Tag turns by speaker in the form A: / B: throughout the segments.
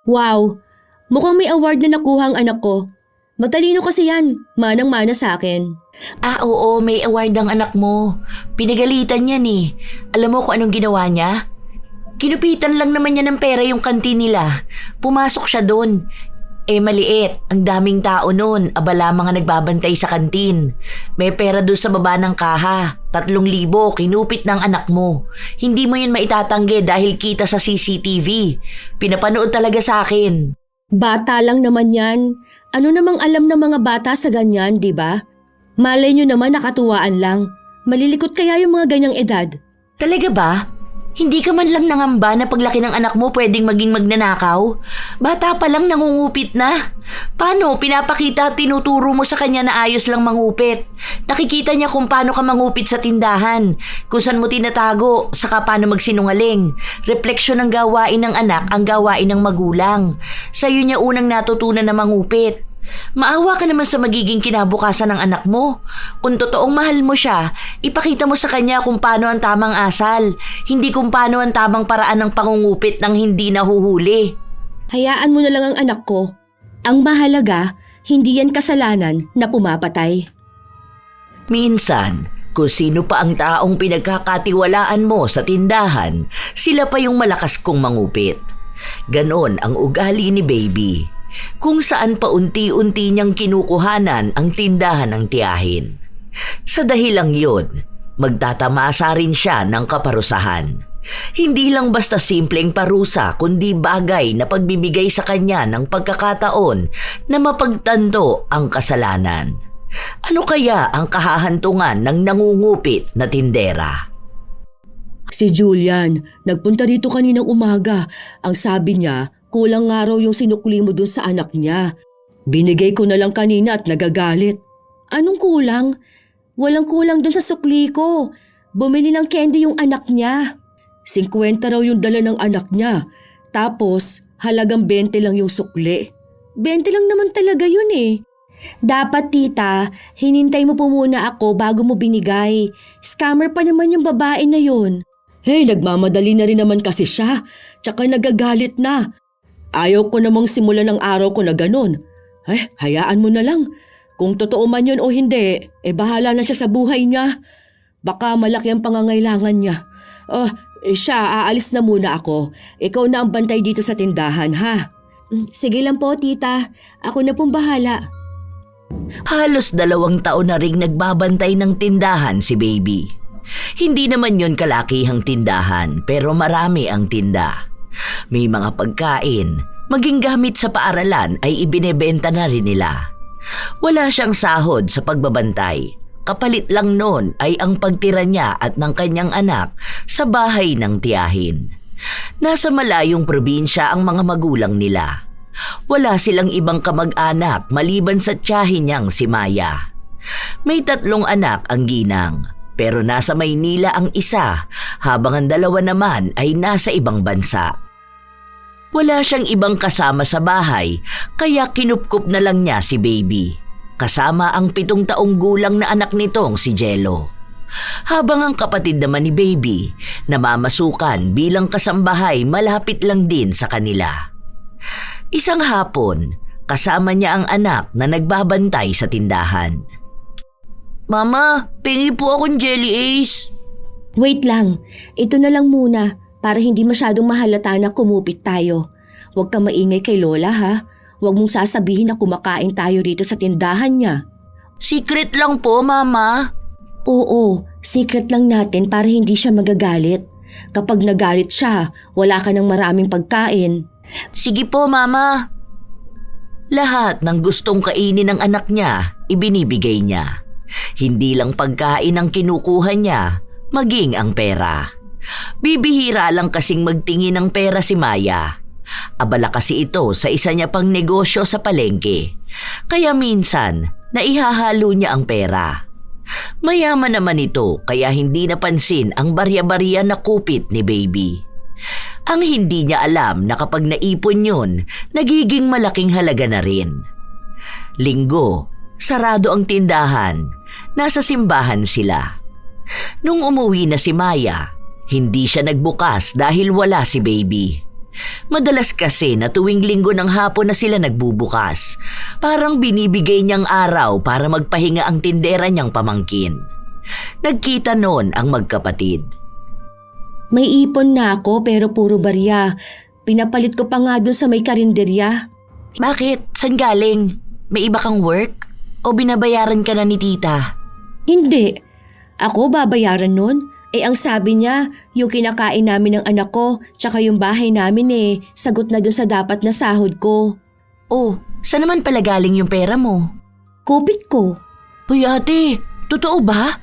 A: Wow, mukhang may award na nakuha ang anak ko. Matalino kasi yan, manang-mana sa akin.
B: Oo, may award ang anak mo. Pinagalitan yan eh. Alam mo kung anong ginawa niya? Kinupitan lang naman niya ng pera yung kantin nila. Pumasok siya doon. Maliit. Ang daming tao noon. Abala mga nagbabantay sa kantin. May pera doon sa baba ng kaha. 3,000 kinupit ng anak mo. Hindi mo yun maitatanggi dahil kita sa CCTV. Pinapanood talaga sa akin.
A: Bata lang naman yan. Ano namang alam ng mga bata sa ganyan, di ba? Malay nyo naman nakatuwaan lang. Malilikot kaya yung mga ganyang edad.
B: Talaga ba? Hindi ka man lang nangamba na paglaki ng anak mo pwedeng maging magnanakaw? Bata pa lang nangungupit na. Paano? Pinapakita at tinuturo mo sa kanya na ayos lang mangupit. Nakikita niya kung paano ka mangupit sa tindahan, kung saan mo tinatago, saka paano magsinungaling. Refleksyon ng gawain ng anak ang gawain ng magulang. Sa'yo niya unang natutunan na mangupit. Maawa ka naman sa magiging kinabukasan ng anak mo. Kung totoong mahal mo siya, ipakita mo sa kanya kung paano ang tamang asal, hindi kung paano ang tamang paraan ng pangungupit ng hindi nahuhuli.
A: Hayaan mo na lang ang anak ko. Ang mahalaga, hindi yan kasalanan na pumapatay.
B: Minsan, kung sino pa ang taong pinagkakatiwalaan mo sa tindahan, sila pa yung malakas kong mangupit. Ganon ang ugali ni Baby. Kung saan pa unti-unti niyang kinukuhanan ang tindahan ng tiyahin. Sa dahilang yun, magtatamasa rin siya ng kaparusahan. Hindi lang basta simpleng parusa kundi bagay na pagbibigay sa kanya ng pagkakataon na mapagtanto ang kasalanan. Ano kaya ang kahahantungan ng nangungupit na tindera?
A: Si Julian, nagpunta rito kaninang umaga. Ang sabi niya, kulang nga raw yung sinukli mo dun sa anak niya. Binigay ko na lang kanina at nagagalit. Anong kulang? Walang kulang dun sa sukli ko. Bumili ng candy yung anak niya. 50 raw yung dala ng anak niya. Tapos, halagang 20 lang yung sukli. 20 lang naman talaga yun eh. Dapat tita, hinintay mo po muna ako bago mo binigay. Scammer pa naman yung babae na yun. Hey, nagmamadali na rin naman kasi siya. Tsaka nagagalit na. Ayaw ko namang simulan ng araw ko na ganun. Hayaan mo na lang. Kung totoo man yun o hindi, bahala na siya sa buhay niya. Baka malaki ang pangangailangan niya. Siya, aalis na muna ako. Ikaw na ang bantay dito sa tindahan, ha? Sige lang po, tita. Ako na pong bahala.
B: Halos 2 taon na ring nagbabantay ng tindahan si Baby. Hindi naman yon kalakihang tindahan pero marami ang tinda. May mga pagkain, maging gamit sa paaralan ay ibinebenta na rin nila. Wala siyang sahod sa pagbabantay. Kapalit lang noon ay ang pagtira niya at ng kanyang anak sa bahay ng tiyahin. Nasa malayong probinsya ang mga magulang nila. Wala silang ibang kamag-anak maliban sa tiyahin niyang si Maya. May 3 anak ang ginang, pero nasa Maynila ang isa habang ang 2 naman ay nasa ibang bansa. Wala siyang ibang kasama sa bahay kaya kinupkup na lang niya si Baby. Kasama ang 7 taong gulang na anak nitong si Jello. Habang ang kapatid naman ni Baby namamasukan bilang kasambahay malapit lang din sa kanila. Isang hapon, kasama niya ang anak na nagbabantay sa tindahan. Mama, pingi po akong Jelly Ace.
A: Wait lang, ito na lang muna para hindi masyadong mahalata na kumupit tayo. Huwag ka maingay kay Lola ha. Huwag mong sasabihin na kumakain tayo rito sa tindahan niya.
B: Secret lang po, Mama.
A: Oo, secret lang natin para hindi siya magagalit. Kapag nagalit siya, wala ka ng maraming pagkain.
B: Sige po, Mama. Lahat ng gustong kainin ng anak niya, ibinibigay niya. Hindi lang pagkain ang kinukuha niya, maging ang pera. Bibihira lang kasing magtingin ng pera si Maya. Abala kasi ito sa isa niya pang negosyo sa palengke. Kaya minsan, naihahalo niya ang pera. Mayaman naman ito kaya hindi napansin ang barya-barya na kupit ni Baby. Ang hindi niya alam na kapag naipon yun, nagiging malaking halaga na rin. Linggo, sarado ang tindahan. Nasa simbahan sila. Nung umuwi na si Maya, hindi siya nagbukas dahil wala si Baby. Madalas kasi na tuwing linggo ng hapon na sila nagbubukas. Parang binibigay niyang araw para magpahinga ang tindera niyang pamangkin. Nagkita noon ang magkapatid.
A: May ipon na ako pero puro barya. Pinapalit ko pa nga dun sa may karinderya.
B: Bakit? San galing? May iba kang work? O binabayaran ka na ni tita?
A: Hindi. Ako babayaran nun. Ang sabi niya, yung kinakain namin ng anak ko, tsaka yung bahay namin sagot na dun sa dapat na sahod ko.
B: Oh, saan naman pala galing yung pera mo?
A: Kupit ko.
B: Uy ate, totoo ba?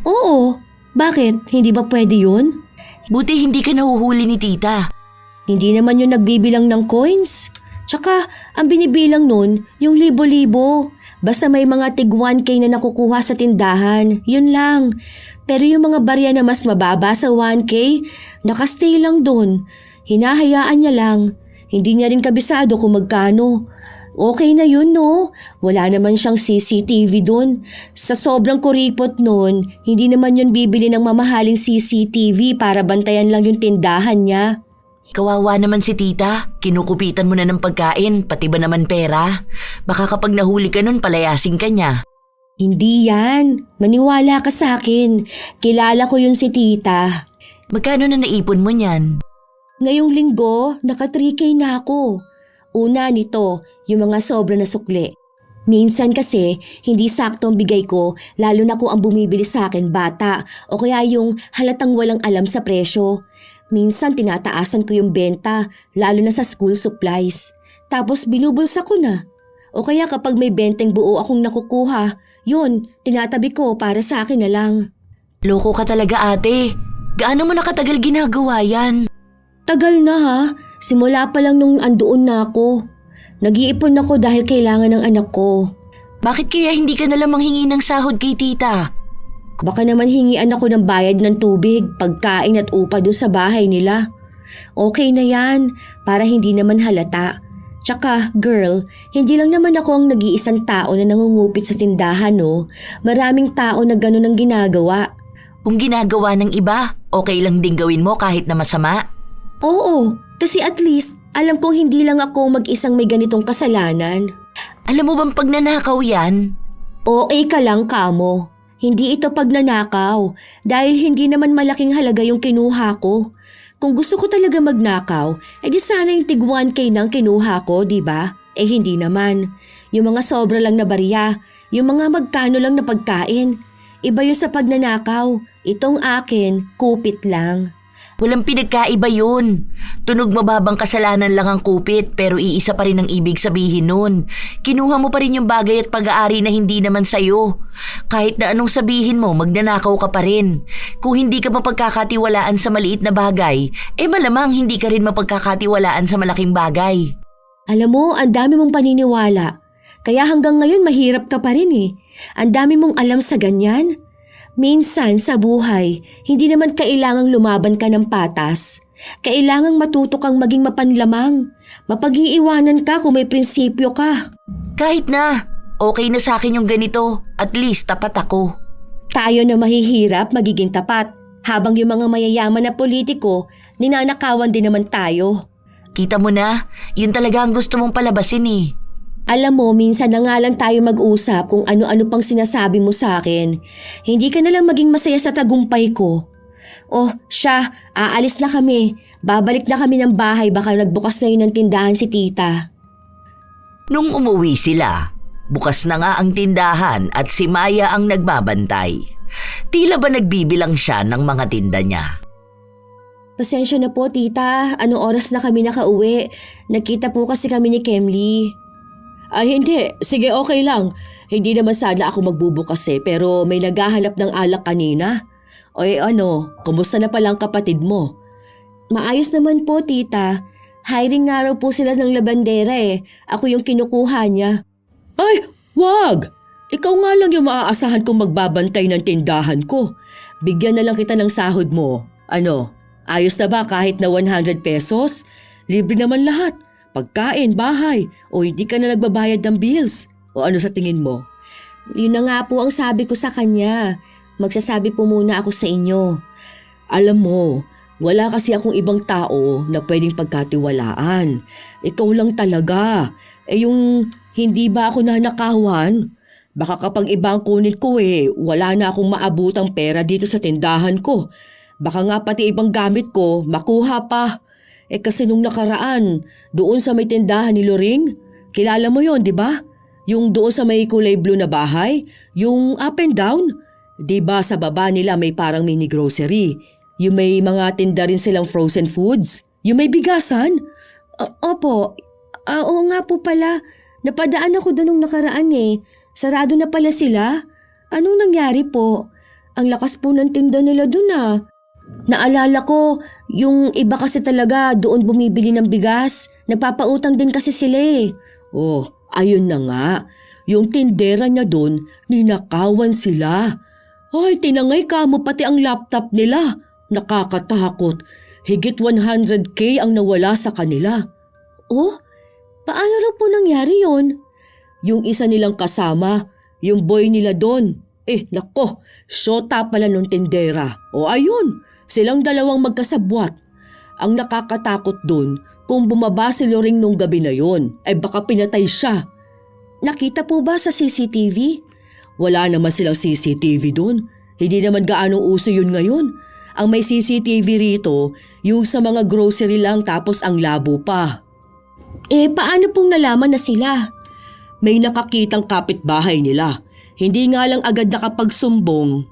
A: Oo. Bakit? Hindi ba pwede yun?
B: Buti hindi ka nahuhuli ni tita.
A: Hindi naman yung nagbibilang ng coins. Tsaka, ang binibilang nun, yung libo-libo. Basta may mga tig 1K na nakukuha sa tindahan, yun lang. Pero yung mga barya na mas mababa sa 1K, nakastay lang dun. Hinahayaan niya lang. Hindi niya rin kabisado kung magkano. Okay na yun no? Wala naman siyang CCTV dun. Sa sobrang kuripot nun, hindi naman yun bibili ng mamahaling CCTV para bantayan lang yung tindahan niya.
B: Kawawa naman si tita, kinukupitan mo na ng pagkain, pati ba naman pera? Baka kapag nahuli ka nun, palayasin ka niya.
A: Hindi yan. Maniwala ka sa akin. Kilala ko yun si tita.
B: Magkano na naipon mo niyan?
A: Ngayong linggo, naka 3K na ako. Una nito, yung mga sobra na sukli. Minsan kasi, hindi sakto ang bigay ko, lalo na kung ang bumibili sa akin bata o kaya yung halatang walang alam sa presyo. Minsan tinataasan ko yung benta, lalo na sa school supplies. Tapos binubulsa ko na. O kaya kapag may benteng buo akong nakukuha, yun, tinatabi ko para sa akin na lang.
B: Loko ka talaga ate. Gaano mo nakatagal ginagawa yan?
A: Tagal na ha, simula pa lang nung andoon na ako. Nag-iipon ako dahil kailangan ng anak ko.
B: Bakit kaya hindi ka nalang manghingi ng sahod kay tita?
A: Baka naman hingian ako ng bayad ng tubig, pagkain at upa doon sa bahay nila. Okay na yan, para hindi naman halata. Tsaka, girl, hindi lang naman ako ang nag-iisang tao na nangungupit sa tindahan, no? Maraming tao na ganun ang ginagawa.
B: Kung ginagawa ng iba, okay lang din gawin mo kahit na masama?
A: Oo, kasi at least alam kong hindi lang ako mag-isang may ganitong kasalanan.
B: Alam mo bang pagnanakaw yan?
A: Okay ka lang, kamo. Hindi ito pagnanakaw dahil hindi naman malaking halaga yung kinuha ko. Kung gusto ko talaga magnakaw, di sana yung tig 1K nang kinuha ko, di ba? Hindi naman. Yung mga sobra lang na barya, yung mga magkano lang na pagkain. Iba yun sa pagnanakaw. Itong akin, kupit lang.
B: Walang pinagkaiba yun. Tunog mababang kasalanan lang ang kupit pero iisa pa rin ang ibig sabihin nun. Kinuha mo pa rin yung bagay at pag-aari na hindi naman sa'yo. Kahit na anong sabihin mo, magnanakaw ka pa rin. Kung hindi ka mapagkakatiwalaan sa maliit na bagay, malamang hindi ka rin mapagkakatiwalaan sa malaking bagay.
A: Alam mo, ang dami mong paniniwala. Kaya hanggang ngayon mahirap ka pa rin Ang dami mong alam sa ganyan. Minsan sa buhay, hindi naman kailangang lumaban ka ng patas. Kailangang matuto kang maging mapanlamang. Mapag-iiwanan ka kung may prinsipyo ka.
B: Kahit na, okay na sa akin yung ganito. At least tapat ako.
A: Tayo na mahihirap magiging tapat. Habang yung mga mayayaman na politiko, ninanakawan din naman tayo.
B: Kita mo na, yun talaga ang gusto mong palabasin
A: Alam mo, minsan na nga lang tayo mag-usap kung ano-ano pang sinasabi mo sa akin. Hindi ka na lang maging masaya sa tagumpay ko. Oh, siya, aalis na kami. Babalik na kami ng bahay, baka nagbukas na yun ng tindahan si tita.
B: Nung umuwi sila, bukas na nga ang tindahan at si Maya ang nagbabantay. Tila ba nagbibilang siya ng mga tinda niya?
A: Pasensya na po tita, anong oras na kami nakauwi? Nagkita po kasi kami ni Kemly. Ay hindi, sige okay lang. Hindi naman sana ako magbubukas pero may naghahanap ng alak kanina. O kumusta na palang kapatid mo? Maayos naman po tita. Hiring nga raw po sila ng labandera Ako yung kinukuha niya. Ay, wag! Ikaw nga lang yung maaasahan kong magbabantay ng tindahan ko. Bigyan na lang kita ng sahod mo. Ayos na ba kahit na 100 pesos? Libre naman lahat. Pagkain, bahay, o hindi ka na nagbabayad ng bills. O ano sa tingin mo? Yun na nga po ang sabi ko sa kanya. Magsasabi po muna ako sa inyo. Alam mo, Wala kasi akong ibang tao na pwedeng pagkatiwalaan. Ikaw lang talaga. Yung hindi ba ako nanakawan? Baka kapag ibang kunin ko wala na akong maabutang pera dito sa tindahan ko. Baka nga pati ibang gamit ko makuha pa. Kasi nung nakaraan, doon sa may tindahan ni Loring, kilala mo yon, di ba? Yung doon sa may kulay blue na bahay, yung up and down. Di ba sa baba nila may parang mini grocery? Yung may mga tinda rin silang frozen foods? Yung may bigasan? Opo. Oo nga po pala. Napadaan ako doon nung nakaraan Sarado na pala sila. Anong nangyari po? Ang lakas po ng tinda nila doon Naalala ko, yung iba kasi talaga doon bumibili ng bigas. Nagpapautang din kasi sila Oh, ayun na nga. Yung tindera niya doon, ninakawan sila. Ay, tinangay ka mo pati ang laptop nila. Nakakatakot. Higit 100K ang nawala sa kanila. Oh, paano raw po nangyari yon? Yung isa nilang kasama, yung boy nila doon. Nako, syota pala nung tindera. O ayun, silang dalawang magkasabwat. Ang nakakatakot doon, kung bumaba si Loring nung gabi na yon, baka pinatay siya. Nakita po ba sa CCTV? Wala naman silang CCTV doon. Hindi naman gaano uso yun ngayon. Ang may CCTV rito, yung sa mga grocery lang tapos ang labo pa. Paano pong nalaman na sila? May nakakitang kapitbahay nila. Hindi nga lang agad nakapagsumbong.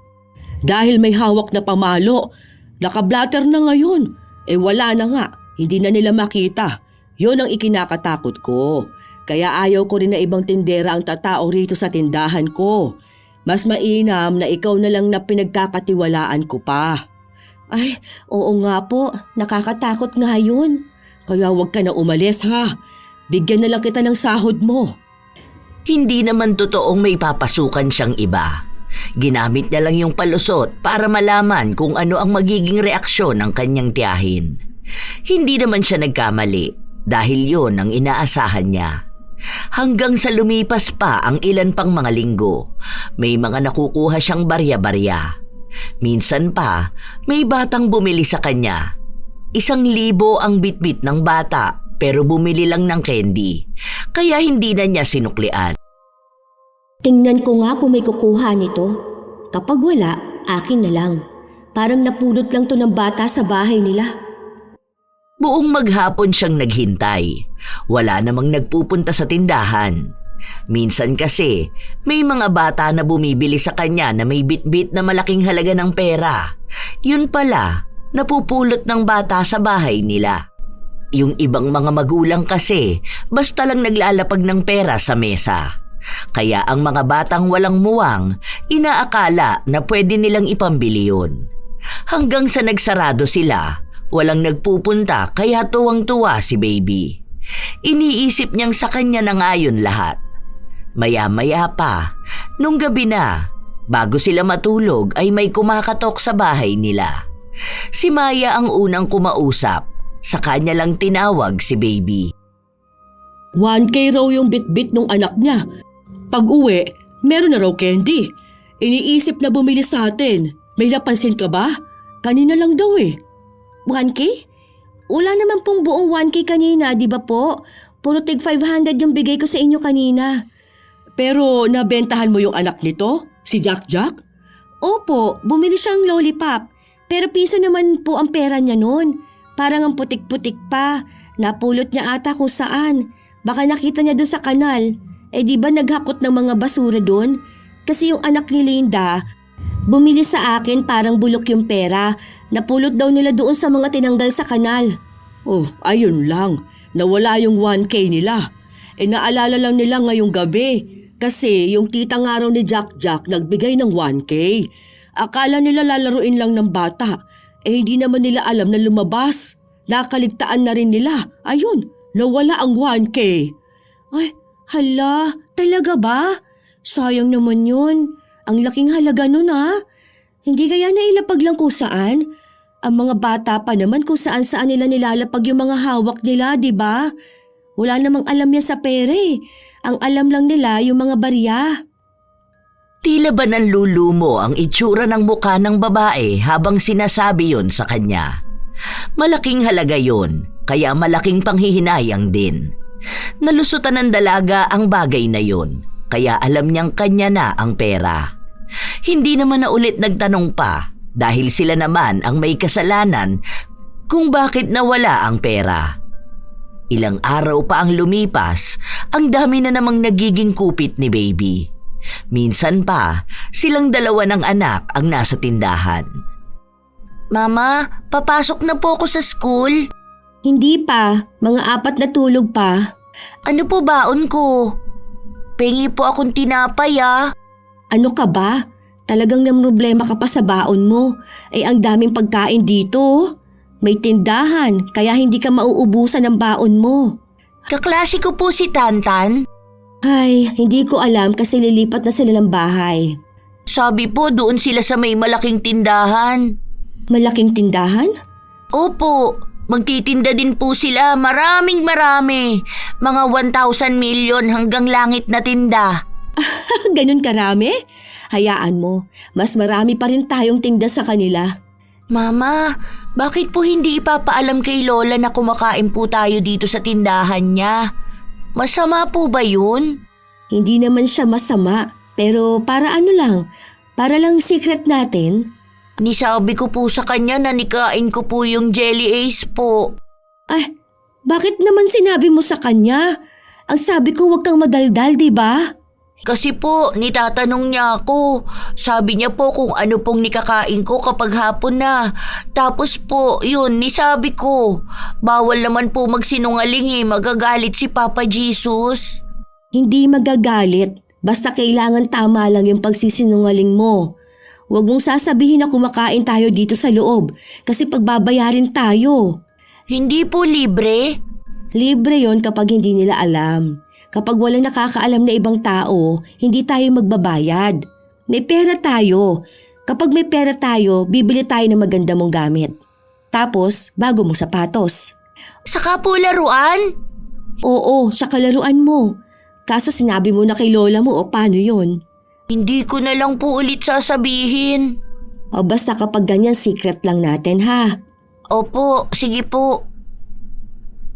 A: Dahil may hawak na pamalo. Nakablatter na ngayon. Wala na nga. Hindi na nila makita. Yun ang ikinakatakot ko. Kaya ayaw ko rin na ibang tindera ang tatao rito sa tindahan ko. Mas mainam na ikaw na lang na pinagkakatiwalaan ko pa. Ay, oo nga po. Nakakatakot nga yun. Kaya huwag ka na umalis ha. Bigyan na lang kita ng sahod mo.
B: Hindi naman totoong may papasukan siyang iba. Ginamit niya lang yung palusot para malaman kung ano ang magiging reaksyon ng kanyang tiyahin. Hindi naman siya nagkamali dahil yon ang inaasahan niya. Hanggang sa lumipas pa ang ilan pang mga linggo, may mga nakukuha siyang barya-barya. Minsan pa, may batang bumili sa kanya. 1,000 ang bitbit ng bata pero bumili lang ng candy, kaya hindi na niya sinuklian.
C: Tingnan ko nga kung may kukuha nito. Kapag wala, akin na lang. Parang napulot lang to ng bata sa bahay nila.
B: Buong maghapon siyang naghintay. Wala namang nagpupunta sa tindahan. Minsan kasi, may mga bata na bumibili sa kanya na may bitbit na malaking halaga ng pera. Yun pala, napupulot ng bata sa bahay nila. Yung ibang mga magulang kasi, basta lang naglalapag ng pera sa mesa. Kaya ang mga batang walang muwang, inaakala na pwede nilang ipambili yun. Hanggang sa nagsarado sila, walang nagpupunta kaya tuwang-tuwa si Baby. Iniisip niyang sa kanya na nga yun lahat. Maya-maya pa, nung gabi na, bago sila matulog ay may kumakatok sa bahay nila. Si Maya ang unang kumausap, sa kanya lang tinawag si Baby.
A: 1K raw yung bitbit nung anak niya. Pag uwi, meron na raw candy. Iniisip na bumili sa atin. May napansin ka ba? Kanina lang daw
C: 1K? Wala naman pong buong 1K kanina, di ba po? Puro tig 500 yung bigay ko sa inyo kanina.
A: Pero nabentahan mo yung anak nito? Si Jack Jack?
C: Opo, bumili siyang lollipop. Pero piso naman po ang pera niya noon. Parang ang putik-putik pa. Napulot niya ata kung saan. Baka nakita niya doon sa kanal. Di ba naghakot ng mga basura doon? Kasi yung anak ni Linda, bumili sa akin parang bulok yung pera. Napulot daw nila doon sa mga tinanggal sa kanal.
A: Oh, ayun lang. Nawala yung 1K nila. Naalala lang nila ngayong gabi. Kasi yung tita nga raw ni Jack Jack nagbigay ng 1K. Akala nila lalaruin lang ng bata. Hindi naman nila alam na lumabas. Nakaligtaan na rin nila. Ayun, nawala ang 1K.
C: Ay, hala, talaga ba? Sayang naman yun. Ang laking halaga nun Hindi kaya nailapag lang kung saan? Ang mga bata pa naman kung saan-saan nila nilalapag yung mga hawak nila, di ba? Wala namang alam yan sa pere. Ang alam lang nila yung mga barya.
B: Tila ba nanlulumo ang itsura ng mukha ng babae habang sinasabi yon sa kanya. Malaking halaga yon, kaya malaking panghihinayang din. Nalusutan ng dalaga ang bagay na yon, kaya alam niyang kanya na ang pera. Hindi naman na ulit nagtanong pa dahil sila naman ang may kasalanan kung bakit nawala ang pera. Ilang araw pa ang lumipas, ang dami na namang nagiging kupit ni Baby. Minsan pa, silang dalawa ng anak ang nasa tindahan. Mama, papasok na po ako sa school.
C: Hindi pa, mga 4 na tulog pa.
B: Ano po baon ko? Pengi po akong tinapay ah.
C: Ano ka ba? Talagang namroblema ka pa sa baon mo. Ay ang daming pagkain dito. May tindahan, kaya hindi ka mauubusan ng baon mo.
B: Kaklase ko po si Tantan.
C: Ay, hindi ko alam kasi lilipat na sila ng bahay.
B: Sabi po doon sila sa may malaking tindahan.
C: Malaking tindahan?
B: Opo, magtitinda din po sila marami. Mga 1,000 million hanggang langit na tinda.
C: Ganun karami? Hayaan mo, mas marami pa rin tayong tinda sa kanila.
B: Mama, bakit po hindi ipapaalam kay Lola na kumakain po tayo dito sa tindahan niya? Masama po ba yun?
C: Hindi naman siya masama, pero para lang secret natin.
B: Nisabi ko po sa kanya na nikain ko po yung jelly ace po.
C: Ay, bakit naman sinabi mo sa kanya? Ang sabi ko huwag kang madaldal, di ba?
B: Kasi po, nitatanong niya ako. Sabi niya po kung ano pong nikakain ko kapag hapon na. Tapos po, yun, nisabi ko. Bawal naman po magsinungaling magagalit si Papa Jesus.
C: Hindi magagalit, basta kailangan tama lang yung pagsisinungaling mo. Huwag mong sasabihin na kumakain tayo dito sa loob kasi pagbabayarin tayo.
B: Hindi po libre?
C: Libre yon kapag hindi nila alam. Kapag walang nakakaalam na ibang tao, hindi tayo magbabayad. May pera tayo. Kapag may pera tayo, bibili tayo ng maganda mong gamit. Tapos, bago mong sapatos.
B: Saka po laruan?
C: Oo, sa kalaruan mo. Kaso sinabi mo na kay lola mo o paano yon?
B: Hindi ko na lang po ulit sasabihin.
C: O basta kapag ganyan secret lang natin ha.
B: Opo, sige po.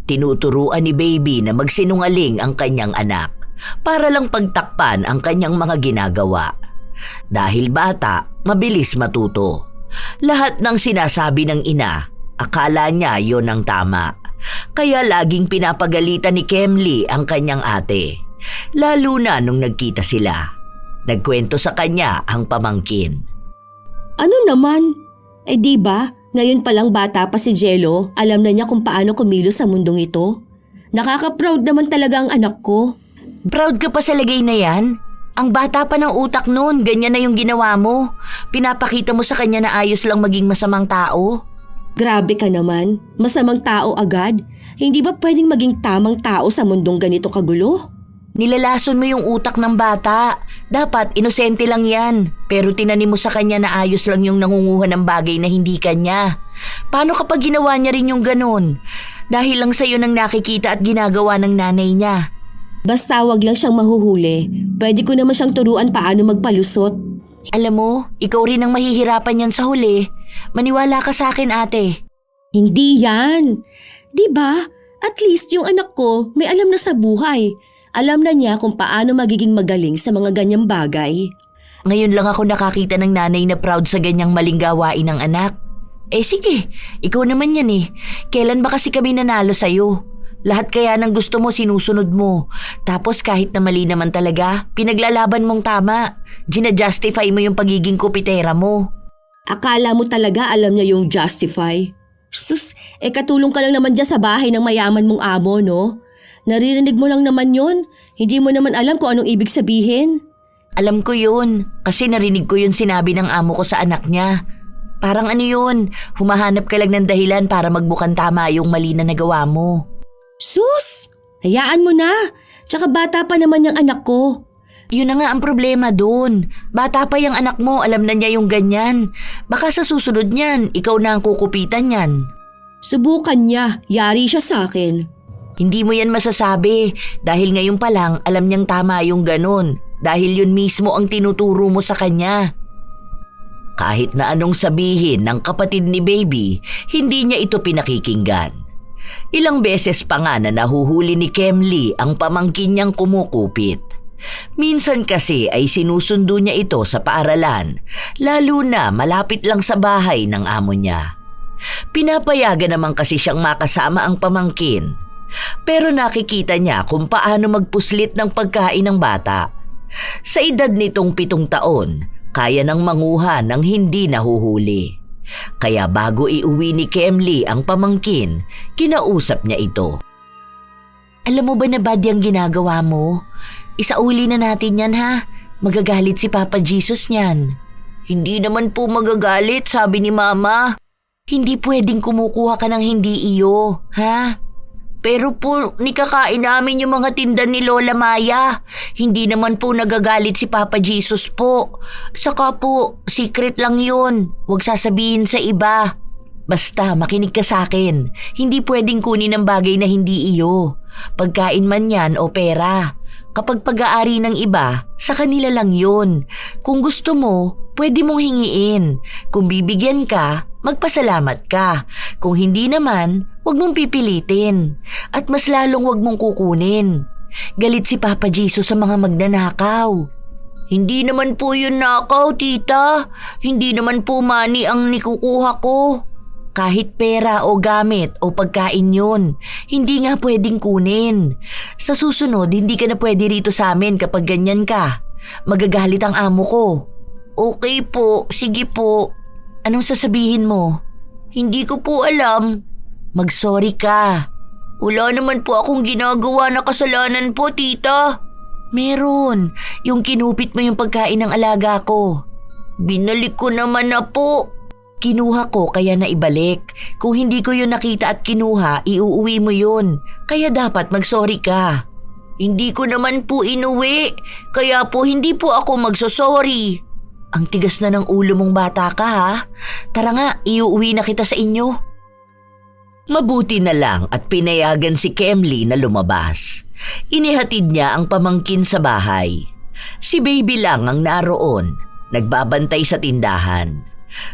B: Tinuturuan ni Baby na magsinungaling ang kanyang anak para lang pagtakpan ang kanyang mga ginagawa. Dahil bata, mabilis matuto. Lahat ng sinasabi ng ina, akala niya yon ang tama. Kaya laging pinapagalitan ni Kemli ang kanyang ate. Lalo na nung nagkita sila. Nagkwento sa kanya ang pamangkin.
C: Ano naman? Eh di ba, ngayon palang bata pa si Jello, alam na niya kung paano kumilos sa mundong ito. Nakaka-proud naman talaga ang anak ko.
B: Proud ka pa sa lagay na yan? Ang bata pa ng utak noon, ganyan na yung ginawa mo. Pinapakita mo sa kanya na ayos lang maging masamang tao.
C: Grabe ka naman, masamang tao agad. Hindi ba pwedeng maging tamang tao sa mundong ganito kagulo?
B: Nilalason mo yung utak ng bata. Dapat inosente lang yan. Pero tinanim mo sa kanya na ayos lang yung nangunguha ng bagay na hindi kanya. Paano kapag ginawa niya rin yung ganun? Dahil lang sa'yo nang nakikita at ginagawa ng nanay niya.
C: Basta wag lang siyang mahuhuli. Pwede ko naman siyang turuan paano magpalusot.
B: Alam mo, ikaw rin ang mahihirapan yan sa huli. Maniwala ka sa akin, ate.
C: Hindi yan. Di ba? At least yung anak ko may alam na sa buhay. Alam na niya kung paano magiging magaling sa mga ganyang bagay.
B: Ngayon lang ako nakakita ng nanay na proud sa ganyang maling gawain ng anak. Eh sige, ikaw naman yan eh. Kailan ba kasi kami nanalo sa'yo? Lahat kaya ng gusto mo sinusunod mo. Tapos kahit na mali naman talaga, pinaglalaban mong tama. Gina-justify mo yung pagiging kupitera mo.
C: Akala mo talaga alam niya yung justify? Sus, katulong ka lang naman dyan sa bahay ng mayaman mong amo, no? Naririnig mo lang naman yon. Hindi mo naman alam kung anong ibig sabihin.
B: Alam ko yun, kasi narinig ko yun sinabi ng amo ko sa anak niya. Parang ano yun, humahanap ka lang ng dahilan para magbukan tama yung mali na nagawa mo.
C: Sus! Hayaan mo na. Tsaka bata pa naman yung anak ko.
B: Yun na nga ang problema doon. Bata pa yung anak mo, alam na niya yung ganyan. Baka sa susunod niyan, ikaw na ang kukupitan niyan.
C: Subukan niya, yari siya sa akin.
B: Hindi mo yan masasabi dahil ngayon pa lang alam niyang tama yung ganun. Dahil yun mismo ang tinuturo mo sa kanya. Kahit na anong sabihin ng kapatid ni Baby, hindi niya ito pinakikinggan. Ilang beses pa nga na nahuhuli ni Kemli ang pamangkin niyang kumukupit. Minsan kasi ay sinusundo niya ito sa paaralan, lalo na malapit lang sa bahay ng amo niya. Pinapayagan naman kasi siyang makasama ang pamangkin. Pero nakikita niya kung paano magpuslit ng pagkain ng bata. Sa edad nitong 7 taon, kaya nang manguha ng hindi nahuhuli. Kaya bago iuwi ni Kemli ang pamangkin, kinausap niya ito. Alam mo ba na bad yung ginagawa mo? Isauli na natin yan ha. Magagalit si Papa Jesus niyan. Hindi naman po magagalit, sabi ni Mama. Hindi pwedeng kumukuha ka ng hindi iyo, ha? Pero po, nikakain namin yung mga tinda ni Lola Maya. Hindi naman po nagagalit si Papa Jesus po. Saka po, secret lang yun. Huwag sasabihin sa iba. Basta, makinig ka sa akin. Hindi pwedeng kunin ng bagay na hindi iyo. Pagkain man yan o pera. Kapag pag-aari ng iba, sa kanila lang yun. Kung gusto mo, pwede mong hingiin. Kung bibigyan ka, magpasalamat ka. Kung hindi naman, huwag mong pipilitin. At mas lalong huwag mong kukunin. Galit si Papa Jesus sa mga magnanakaw. Hindi naman po yun nakaw, tita. Hindi naman po money ang nikukuha ko. Kahit pera o gamit o pagkain yun, hindi nga pwedeng kunin. Sa susunod, hindi ka na pwede rito sa amin kapag ganyan ka. Magagalit ang amo ko. Okay po, sige po. Anong sasabihin mo? Hindi ko po alam. Mag-sorry ka. Wala naman po akong ginagawa na kasalanan po, tita. Meron. Yung kinupit mo yung pagkain ng alaga ko. Binalik ko naman na po. Kinuha ko kaya naibalik. Kung hindi ko yun nakita at kinuha, iuuwi mo yun. Kaya dapat mag-sorry ka. Hindi ko naman po inuwi. Kaya po hindi po ako magsosorry. Ang tigas na ng ulo mong bata ka ha. Tara nga, iuuwi na kita sa inyo. Mabuti na lang at pinayagan si Kemli na lumabas. Inihatid niya ang pamangkin sa bahay. Si Baby lang ang naroon, nagbabantay sa tindahan.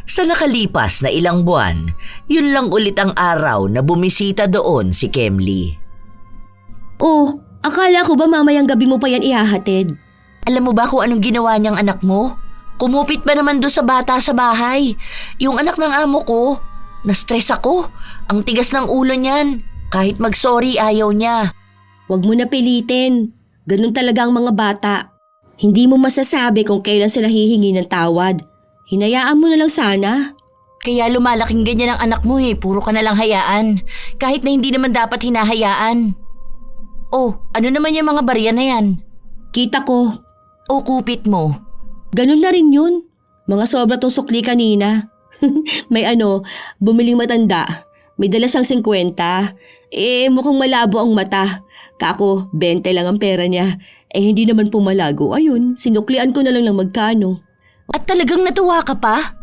B: Sa nakalipas na ilang buwan, yun lang ulit ang araw na bumisita doon si Kemli.
C: Oh, akala ko ba mamayang gabi mo pa yan ihahatid?
B: Alam mo ba kung anong ginawa niyang anak mo? Kumupit ba naman doon sa bata sa bahay? Yung anak ng amo ko. Na-stress ako. Ang tigas ng ulo niyan. Kahit mag-sorry ayaw niya.
C: Huwag mo na pilitin. Ganun talaga ang mga bata. Hindi mo masasabi kung kailan sila hihingi ng tawad. Hinayaan mo na lang sana.
B: Kaya lumalaking ganyan ang anak mo eh. Puro ka na lang hayaan. Kahit na hindi naman dapat hinahayaan. Oh, ano naman yung mga barya na yan?
C: Kita ko.
B: O kupit mo?
C: Ganun na rin yun. Mga sobra tong sukli kanina. May bumiling matanda. May dala siyang 50. Mukhang malabo ang mata. Kako, 20 lang ang pera niya. Hindi naman pumalago. Ayun, sinuklian ko na lang magkano.
B: At talagang natuwa ka pa?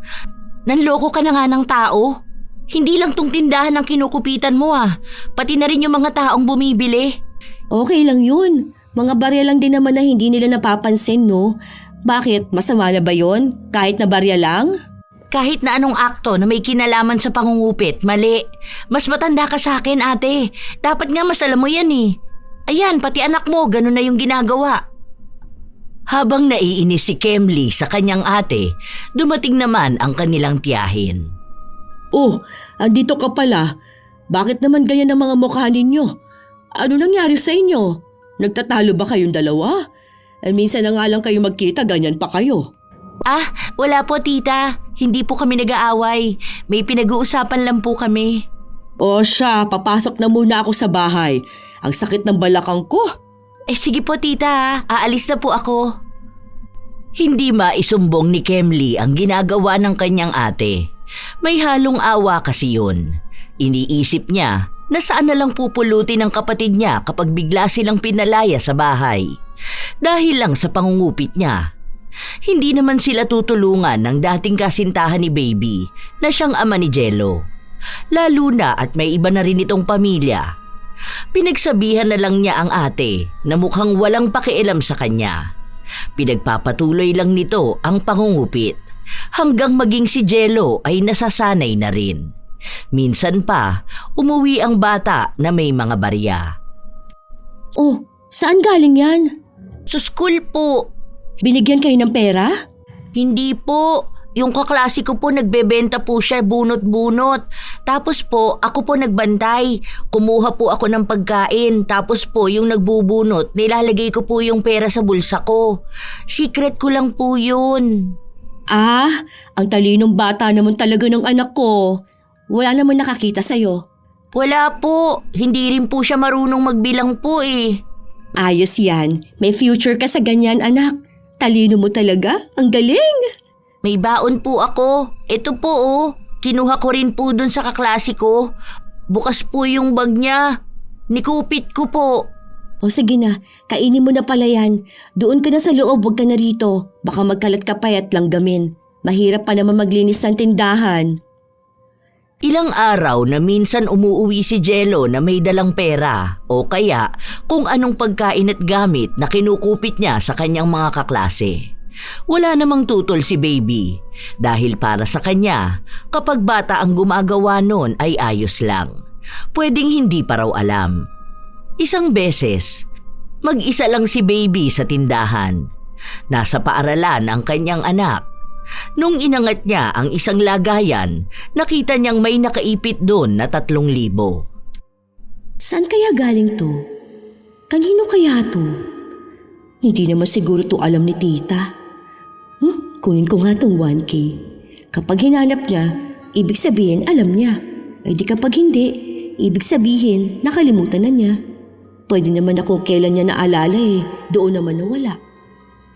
B: Nanloko ka na nga ng tao? Hindi lang tong tindahan ang kinukupitan mo pati na rin yung mga taong bumibili.
C: Okay lang yun. Mga barya lang din naman na hindi nila napapansin, no? Bakit? Masama na ba yun? Kahit na barya lang?
B: Kahit na anong akto na may kinalaman sa pangungupit, mali. Mas matanda ka sa akin, ate. Dapat nga mas alam mo yan eh. Ayan, pati anak mo, ganun na yung ginagawa. Habang naiinis si Kemli sa kanyang ate, dumating naman ang kanilang tiyahin.
A: Oh, andito ka pala. Bakit naman ganyan ang mga mukha ninyo? Ano nangyari sa inyo? Nagtatalo ba kayong dalawa? Minsan na nga lang kayo magkita, ganyan pa kayo.
B: Wala po tita. Hindi po kami nag-aaway. May pinag-uusapan lang po kami.
A: O siya, papasok na muna ako sa bahay. Ang sakit ng balakang ko.
B: Sige po tita, aalis na po ako. Hindi maisumbong ni Kemli ang ginagawa ng kanyang ate. May halong awa kasi yun. Iniisip niya na saan na lang pupulutin ng kapatid niya kapag bigla silang pinalaya sa bahay. Dahil lang sa pangungupit niya. Hindi naman sila tutulungan ng dating kasintahan ni Baby na siyang ama ni Jello. Lalo na at may iba na rin itong pamilya. Pinagsabihan na lang niya ang ate na mukhang walang pakialam sa kanya. Pinagpapatuloy lang nito ang pangungupit. Hanggang maging si Jello ay nasasanay na rin. Minsan pa, umuwi ang bata na may mga barya.
C: Oh, saan galing yan?
B: Sa school po.
C: Binigyan kayo ng pera?
B: Hindi po. Yung kaklase ko po nagbebenta po siya bunot-bunot. Tapos po ako po nagbantay. Kumuha po ako ng pagkain. Tapos po yung nagbubunot, nilalagay ko po yung pera sa bulsa ko. Secret ko lang po yun.
C: Ah, ang talinong bata naman talaga ng anak ko. Wala naman nakakita sa'yo.
B: Wala po. Hindi rin po siya marunong magbilang po eh.
C: Ayos yan. May future ka sa ganyan, anak. Talino mo talaga. Ang galing!
B: May baon po ako. Ito po oh. Kinuha ko rin po dun sa kaklase ko. Bukas po yung bag niya. Nikupit ko po.
C: O sige na, kainin mo na pala yan. Doon ka na sa loob, huwag ka na rito. Baka magkalat ka payat lang gamin. Mahirap pa naman maglinis ng tindahan.
B: Ilang araw na minsan umuuwi si Jello na may dalang pera o kaya kung anong pagkain at gamit na kinukupit niya sa kanyang mga kaklase. Wala namang tutol si Baby dahil para sa kanya kapag bata ang gumagawa nun ay ayos lang. Pwedeng hindi pa raw alam. Isang beses, mag-isa lang si Baby sa tindahan. Nasa paaralan ang kanyang anak. Nung inangat niya ang isang lagayan, nakita niyang may nakaipit doon na 3,000.
C: Saan kaya galing to? Kanino kaya to? Hindi naman siguro to alam ni tita. Kunin ko nga tong 1K. Kapag hinanap niya, ibig sabihin alam niya. Ay di kapag hindi, ibig sabihin nakalimutan na niya. Pwede naman akong kailan niya naalala eh, doon naman nawala.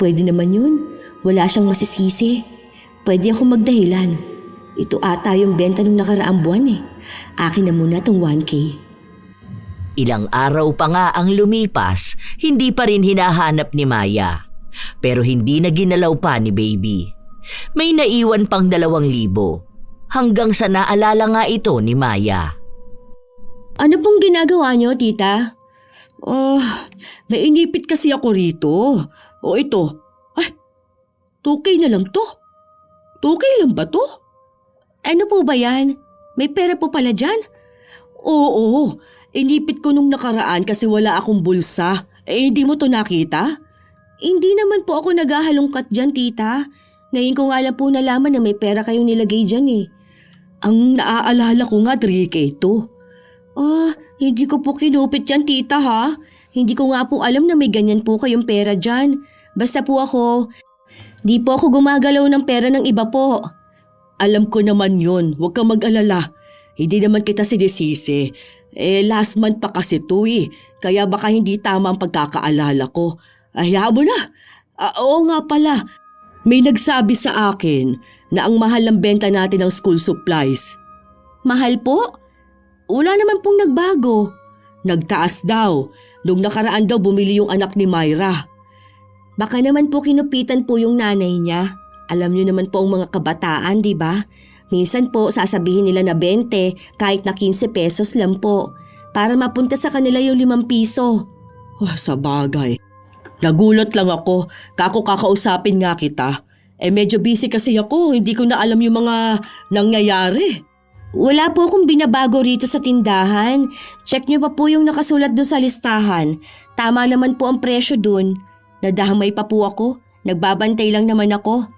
C: Pwede naman yun, wala siyang masisisi. Pwede akong magdahilan. Ito ata yung benta nung nakaraang buwan eh. Akin na muna tong 1K.
B: Ilang araw pa nga ang lumipas, hindi pa rin hinahanap ni Maya. Pero hindi na ginalaw pa ni Baby. May naiwan pang 2,000 hanggang sa naalala nga ito ni Maya.
C: Ano pong ginagawa niyo, tita?
A: May inipit kasi ako rito. O ito, ay, 2K na lang to. 2K lang ba to?
C: Ano po ba yan? May pera po pala dyan?
A: Oo, inipit ko nung nakaraan kasi wala akong bulsa. Hindi mo to nakita?
C: Hindi naman po ako naghahalongkat dyan, tita. Ngayon ko nga lang po nalaman na may pera kayong nilagay dyan eh.
A: Ang naaalala ko nga 3K to.
C: Hindi ko po kinupit yan, tita ha. Hindi ko nga po alam na may ganyan po kayong pera dyan. Basta po ako, di po ako gumagalaw ng pera ng iba po.
A: Alam ko naman yun, huwag kang mag-alala. Hindi naman kita sinisisi. Last month pa kasi to eh. Kaya baka hindi tama ang pagkakaalala ko. Hayaan mo na. Oo nga pala. May nagsabi sa akin na ang mahal ng benta natin ng school supplies.
C: Mahal po? Wala naman pong nagbago.
A: Nagtaas daw. Nung nakaraan daw bumili yung anak ni Myra.
C: Baka naman po kinupitan po yung nanay niya. Alam niyo naman po ang mga kabataan, di ba? Minsan po sasabihin nila na 20 kahit na 15 pesos lang po. Para mapunta sa kanila yung 5 piso.
A: Sa bagay. Nagulat lang ako. Kakausapin nga kita. Medyo busy kasi ako. Hindi ko na alam yung mga nangyayari.
C: Wala po akong binabago rito sa tindahan. Check niyo pa po yung nakasulat doon sa listahan. Tama naman po ang presyo doon. Nadahamay pa po ako. Nagbabantay lang naman ako.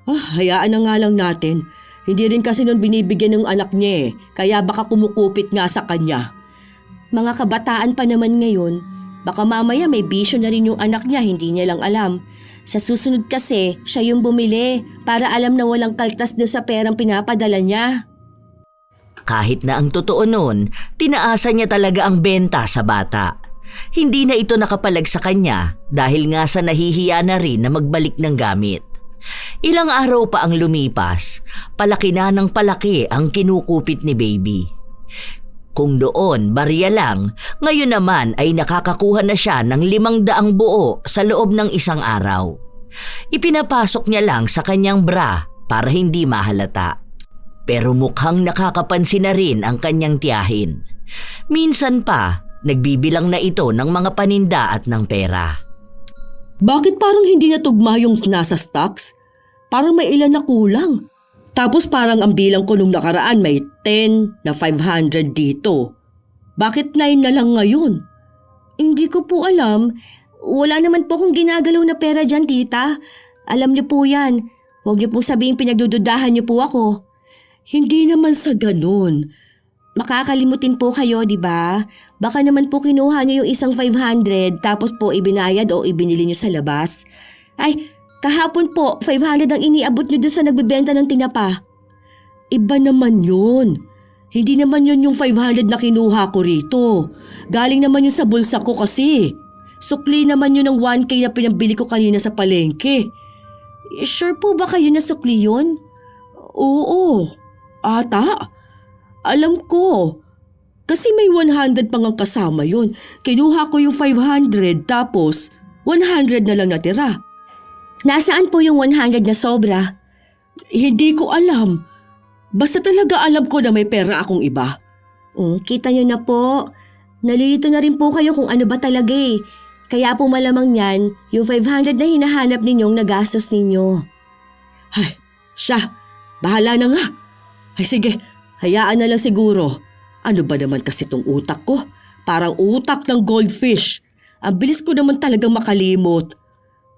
A: Hayaan na nga lang natin. Hindi rin kasi nun binibigyan ng anak niya eh. Kaya baka kumukupit nga sa kanya.
C: Mga kabataan pa naman ngayon. Baka mamaya may bisyo na rin yung anak niya, hindi niya lang alam. Sa susunod kasi, siya yung bumili para alam na walang kaltas doon sa perang pinapadala niya.
B: Kahit na ang totoo nun, tinaasan niya talaga ang benta sa bata. Hindi na ito nakapalag sa kanya dahil nga sa nahihiya na rin na magbalik ng gamit. Ilang araw pa ang lumipas, palaki na ng palaki ang kinukupit ni Baby. Kung doon barya lang, ngayon naman ay nakakakuha na siya ng 500 buo sa loob ng isang araw. Ipinapasok niya lang sa kanyang bra para hindi mahalata. Pero mukhang nakakapansin na rin ang kanyang tiyahin. Minsan pa, nagbibilang na ito ng mga paninda at ng pera.
A: Bakit parang hindi natugma yung nasa stocks? Parang may ilan na kulang. Tapos parang ang bilang ko nung nakaraan may 10 na 500 dito. Bakit 9 na lang ngayon?
C: Hindi ko po alam. Wala naman po akong ginagalaw na pera dyan, tita. Alam niyo po yan. Huwag niyo pong sabihin pinagdududahan niyo po ako.
A: Hindi naman sa ganun.
C: Makakalimutin po kayo, di ba? Baka naman po kinuha niyo yung isang 500 tapos po ibinayad o ibinili niyo sa labas. Ay, kahapon po, 500 ang iniabot niyo doon sa nagbebenta ng tinapa.
A: Iba naman yun. Hindi naman yun yung 500 na kinuha ko rito. Galing naman yun sa bulsa ko kasi. Sukli naman yun ng 1K na pinambili ko kanina sa palengke.
C: Sure po ba kayo na sukli yun?
A: Oo. Ata. Alam ko. Kasi may 100 pang ang kasama yun. Kinuha ko yung 500 tapos 100 na lang natira.
C: Nasaan po yung 100 na sobra?
A: Hindi ko alam. Basta talaga alam ko na may pera akong iba.
C: Kita nyo na po. Nalilito na rin po kayo kung ano ba talaga eh. Kaya po malamang yan, yung 500 na hinahanap ninyong nagastos ninyo.
A: Ay, siya. Bahala na nga. Ay sige, hayaan na lang siguro. Ano ba naman kasi tong utak ko? Parang utak ng goldfish. Ang bilis ko naman talagang makalimot.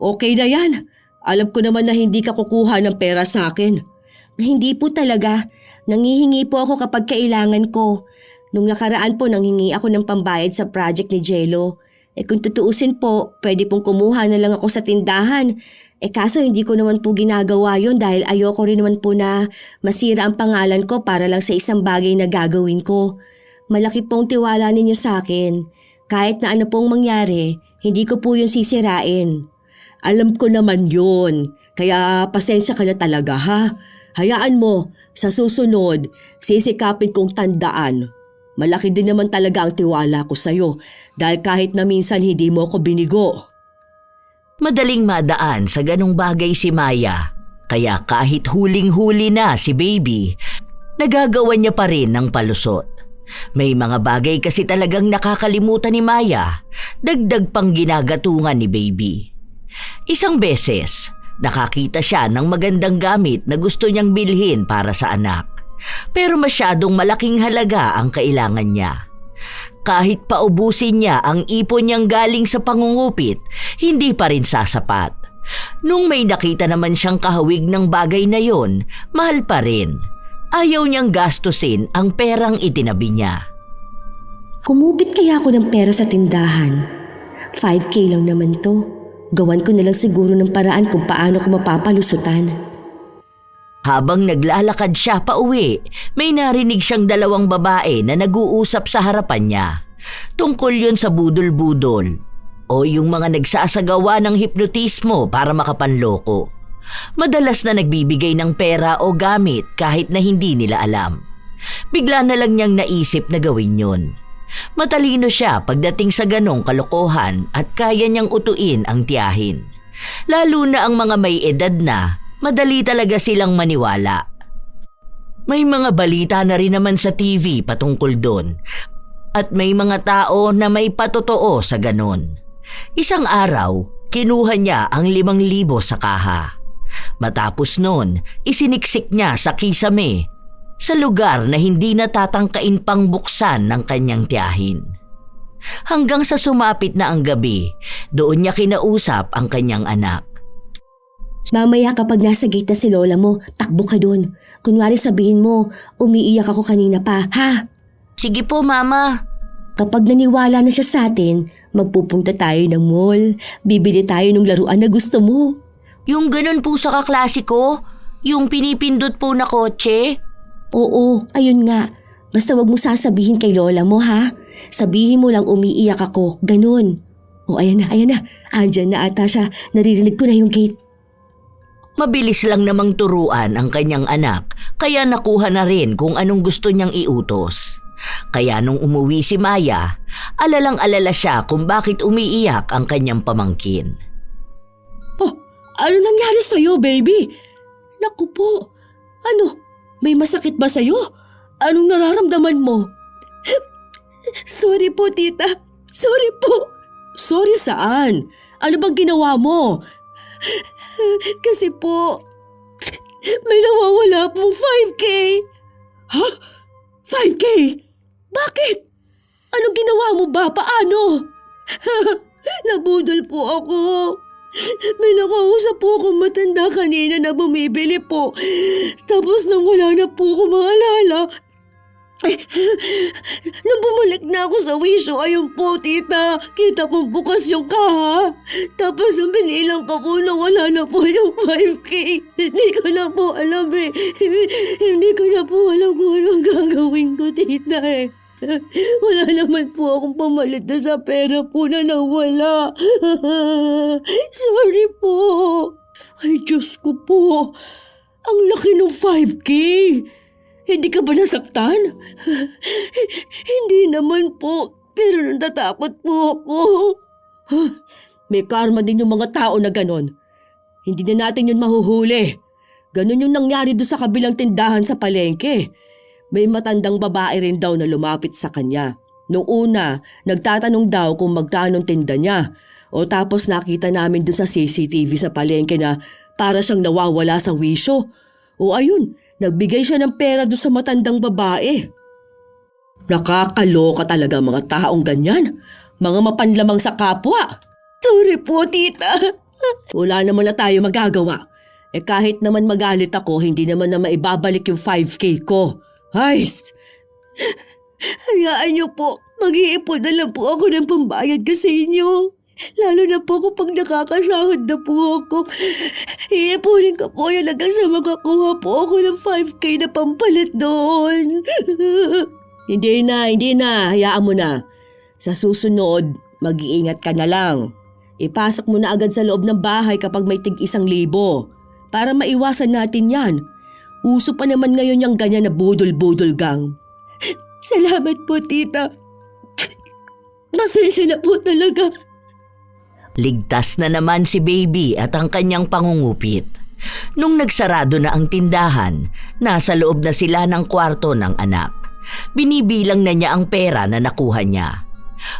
A: Okay na yan. Alam ko naman na hindi ka kukuha ng pera sa akin.
C: Hindi po talaga. Nangihingi po ako kapag kailangan ko. Nung nakaraan po nanghingi ako ng pambayad sa project ni Jello. Kung tutuusin po, pwede pong kumuha na lang ako sa tindahan. Kaso hindi ko naman po ginagawa yon dahil ayoko rin naman po na masira ang pangalan ko para lang sa isang bagay na gagawin ko. Malaki pong tiwala ninyo sa akin. Kahit na ano pong mangyari, hindi ko po yun sisirain.
A: Alam ko naman yun. Kaya pasensya ka na talaga ha. Hayaan mo, sa susunod, sisikapin kong tandaan. Malaki din naman talaga ang tiwala ko sa'yo dahil kahit na minsan hindi mo ako binigo.
B: Madaling madaan sa ganong bagay si Maya. Kaya kahit huling-huli na si Baby, nagagawa niya pa rin ng palusot. May mga bagay kasi talagang nakakalimutan ni Maya, dagdag pang ginagatungan ni Baby. Isang beses, nakakita siya ng magandang gamit na gusto niyang bilhin para sa anak. Pero masyadong malaking halaga ang kailangan niya. Kahit paubusin niya ang ipon niyang galing sa pangungupit, hindi pa rin sasapat. Nung may nakita naman siyang kahawig ng bagay na yon, mahal pa rin. Ayaw niyang gastusin ang perang itinabi niya.
C: Kumupit kaya ako ng pera sa tindahan. 5K lang naman to. Gawan ko na lang siguro ng paraan kung paano ko mapapalusutan.
B: Habang naglalakad siya pa uwi, may narinig siyang dalawang babae na nag-uusap sa harapan niya. Tungkol yun sa budol-budol o yung mga nagsasagawa ng hipnotismo para makapanloko. Madalas na nagbibigay ng pera o gamit kahit na hindi nila alam. Bigla na lang niyang naisip na gawin yun. Matalino siya pagdating sa ganong kalokohan at kaya niyang utuin ang tiyahin. Lalo na ang mga may edad na, madali talaga silang maniwala. May mga balita na rin naman sa TV patungkol doon at may mga tao na may patotoo sa ganon. Isang araw, kinuha niya ang 5,000 sa kaha. Matapos noon, isiniksik niya sa kisame sa lugar na hindi natatangkain pang buksan ng kanyang tiyahin. Hanggang sa sumapit na ang gabi, doon niya kinausap ang kanyang anak.
C: Mamaya kapag nasa gate na si lola mo, takbo ka dun. Kunwari sabihin mo, umiiyak ako kanina pa, ha?
B: Sige po, Mama.
C: Kapag naniwala na siya sa atin, magpupunta tayo ng mall. Bibili tayo ng laruan na gusto mo.
B: Yung ganun po sa kaklasiko? Yung pinipindot po na kotse?
C: Oo, ayun nga. Basta wag mo sasabihin kay lola mo, ha? Sabihin mo lang umiiyak ako, ganun. O ayan na. Andyan na ata siya. Naririnig ko na yung gate.
B: Mabilis lang namang turuan ang kanyang anak, kaya nakuha na rin kung anong gusto niyang iutos. Kaya nung umuwi si Maya, alalang-alala siya kung bakit umiiyak ang kanyang pamangkin.
A: Oh, ano nangyari sa'yo, baby? Naku po, ano, may masakit ba sa'yo? Anong nararamdaman mo?
C: Sorry po, tita. Sorry po.
A: Sorry saan? Ano bang ginawa mo?
C: Kasi po,
A: May nawawala pong 5K. Ha? 5K? Bakit? Anong ginawa mo ba? Paano? Nabudol po ako. May nakausap po akong matanda kanina na bumibili po. Tapos nang wala na po ako maalala, nung bumalik na ako sa wisyo, ayun po, tita, kita kong bukas yung kaha. Tapos ang binilang ko po na wala na po yung 5K. Hindi ko na po alam eh. Hindi ko na po alam kung anong gagawin ko, tita eh. Wala naman po akong pamalit na sa pera po na nawala. Sorry po. Ay, Diyos ko po. Ang laki ng 5K. Hindi ka ba nasaktan? Hindi naman po, pero natatakot po ako. May karma din yung mga tao na ganon. Hindi na natin yun mahuhuli. Ganon yung nangyari doon sa kabilang tindahan sa palengke. May matandang babae rin daw na lumapit sa kanya. Noong una, nagtatanong daw kung magkano tinda niya. O tapos nakita namin doon sa CCTV sa palengke na para siyang nawawala sa wisyo. O ayun, nagbigay siya ng pera doon sa matandang babae. Nakakaloka talaga mga taong ganyan. Mga mapanlamang sa kapwa. Sorry po, tita. Wala naman na tayo magagawa. Kahit naman magalit ako, hindi naman na maibabalik yung 5K ko. Heist! Hayaan niyo po. Mag-iipon na lang po ako ng pambayad ko sa inyo. Lalo na po kapag nakakasahod na po ako. Iipunin ko po yan hanggang sa makakuha po ako ng 5K na pampalit doon. Hindi na. Hayaan mo na. Sa susunod, mag-iingat ka na lang. Ipasok mo na agad sa loob ng bahay kapag may tig-1,000 para maiwasan natin yan. Uso pa naman ngayon yung ganyan na budol-budol gang. Salamat po, tita. Pasensya na po talaga.
B: Ligtas na naman si Baby at ang kanyang pangungupit. Nung nagsarado na ang tindahan, nasa loob na sila ng kwarto ng anak. Binibilang na niya ang pera na nakuha niya.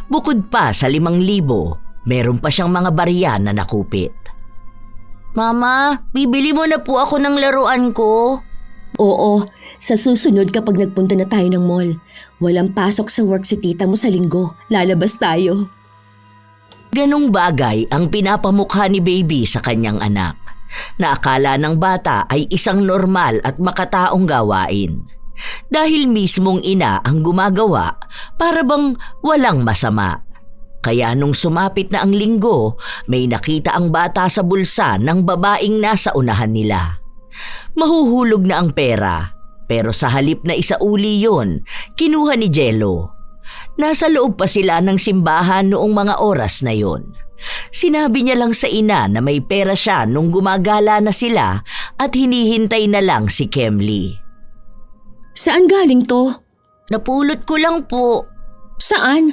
B: Bukod pa sa 5,000, meron pa siyang mga barya na nakupit. Mama, bibili mo na po ako ng laruan ko.
C: Oo, sa susunod kapag nagpunta na tayo ng mall. Walang pasok sa work si tita mo sa linggo. Lalabas tayo.
B: Ganong bagay ang pinapamukha ni Baby sa kanyang anak, na akala ng bata ay isang normal at makataong gawain. Dahil mismong ina ang gumagawa, para bang walang masama. Kaya nung sumapit na ang linggo, may nakita ang bata sa bulsa ng babaeng nasa unahan nila. Mahuhulog na ang pera, pero sa halip na isauli yon, kinuha ni Jello. Nasa loob pa sila ng simbahan noong mga oras na yon. Sinabi niya lang sa ina na may pera siya nung gumagala na sila at hinihintay na lang si Kemli.
C: Saan galing to?
B: Napulot ko lang po.
C: Saan?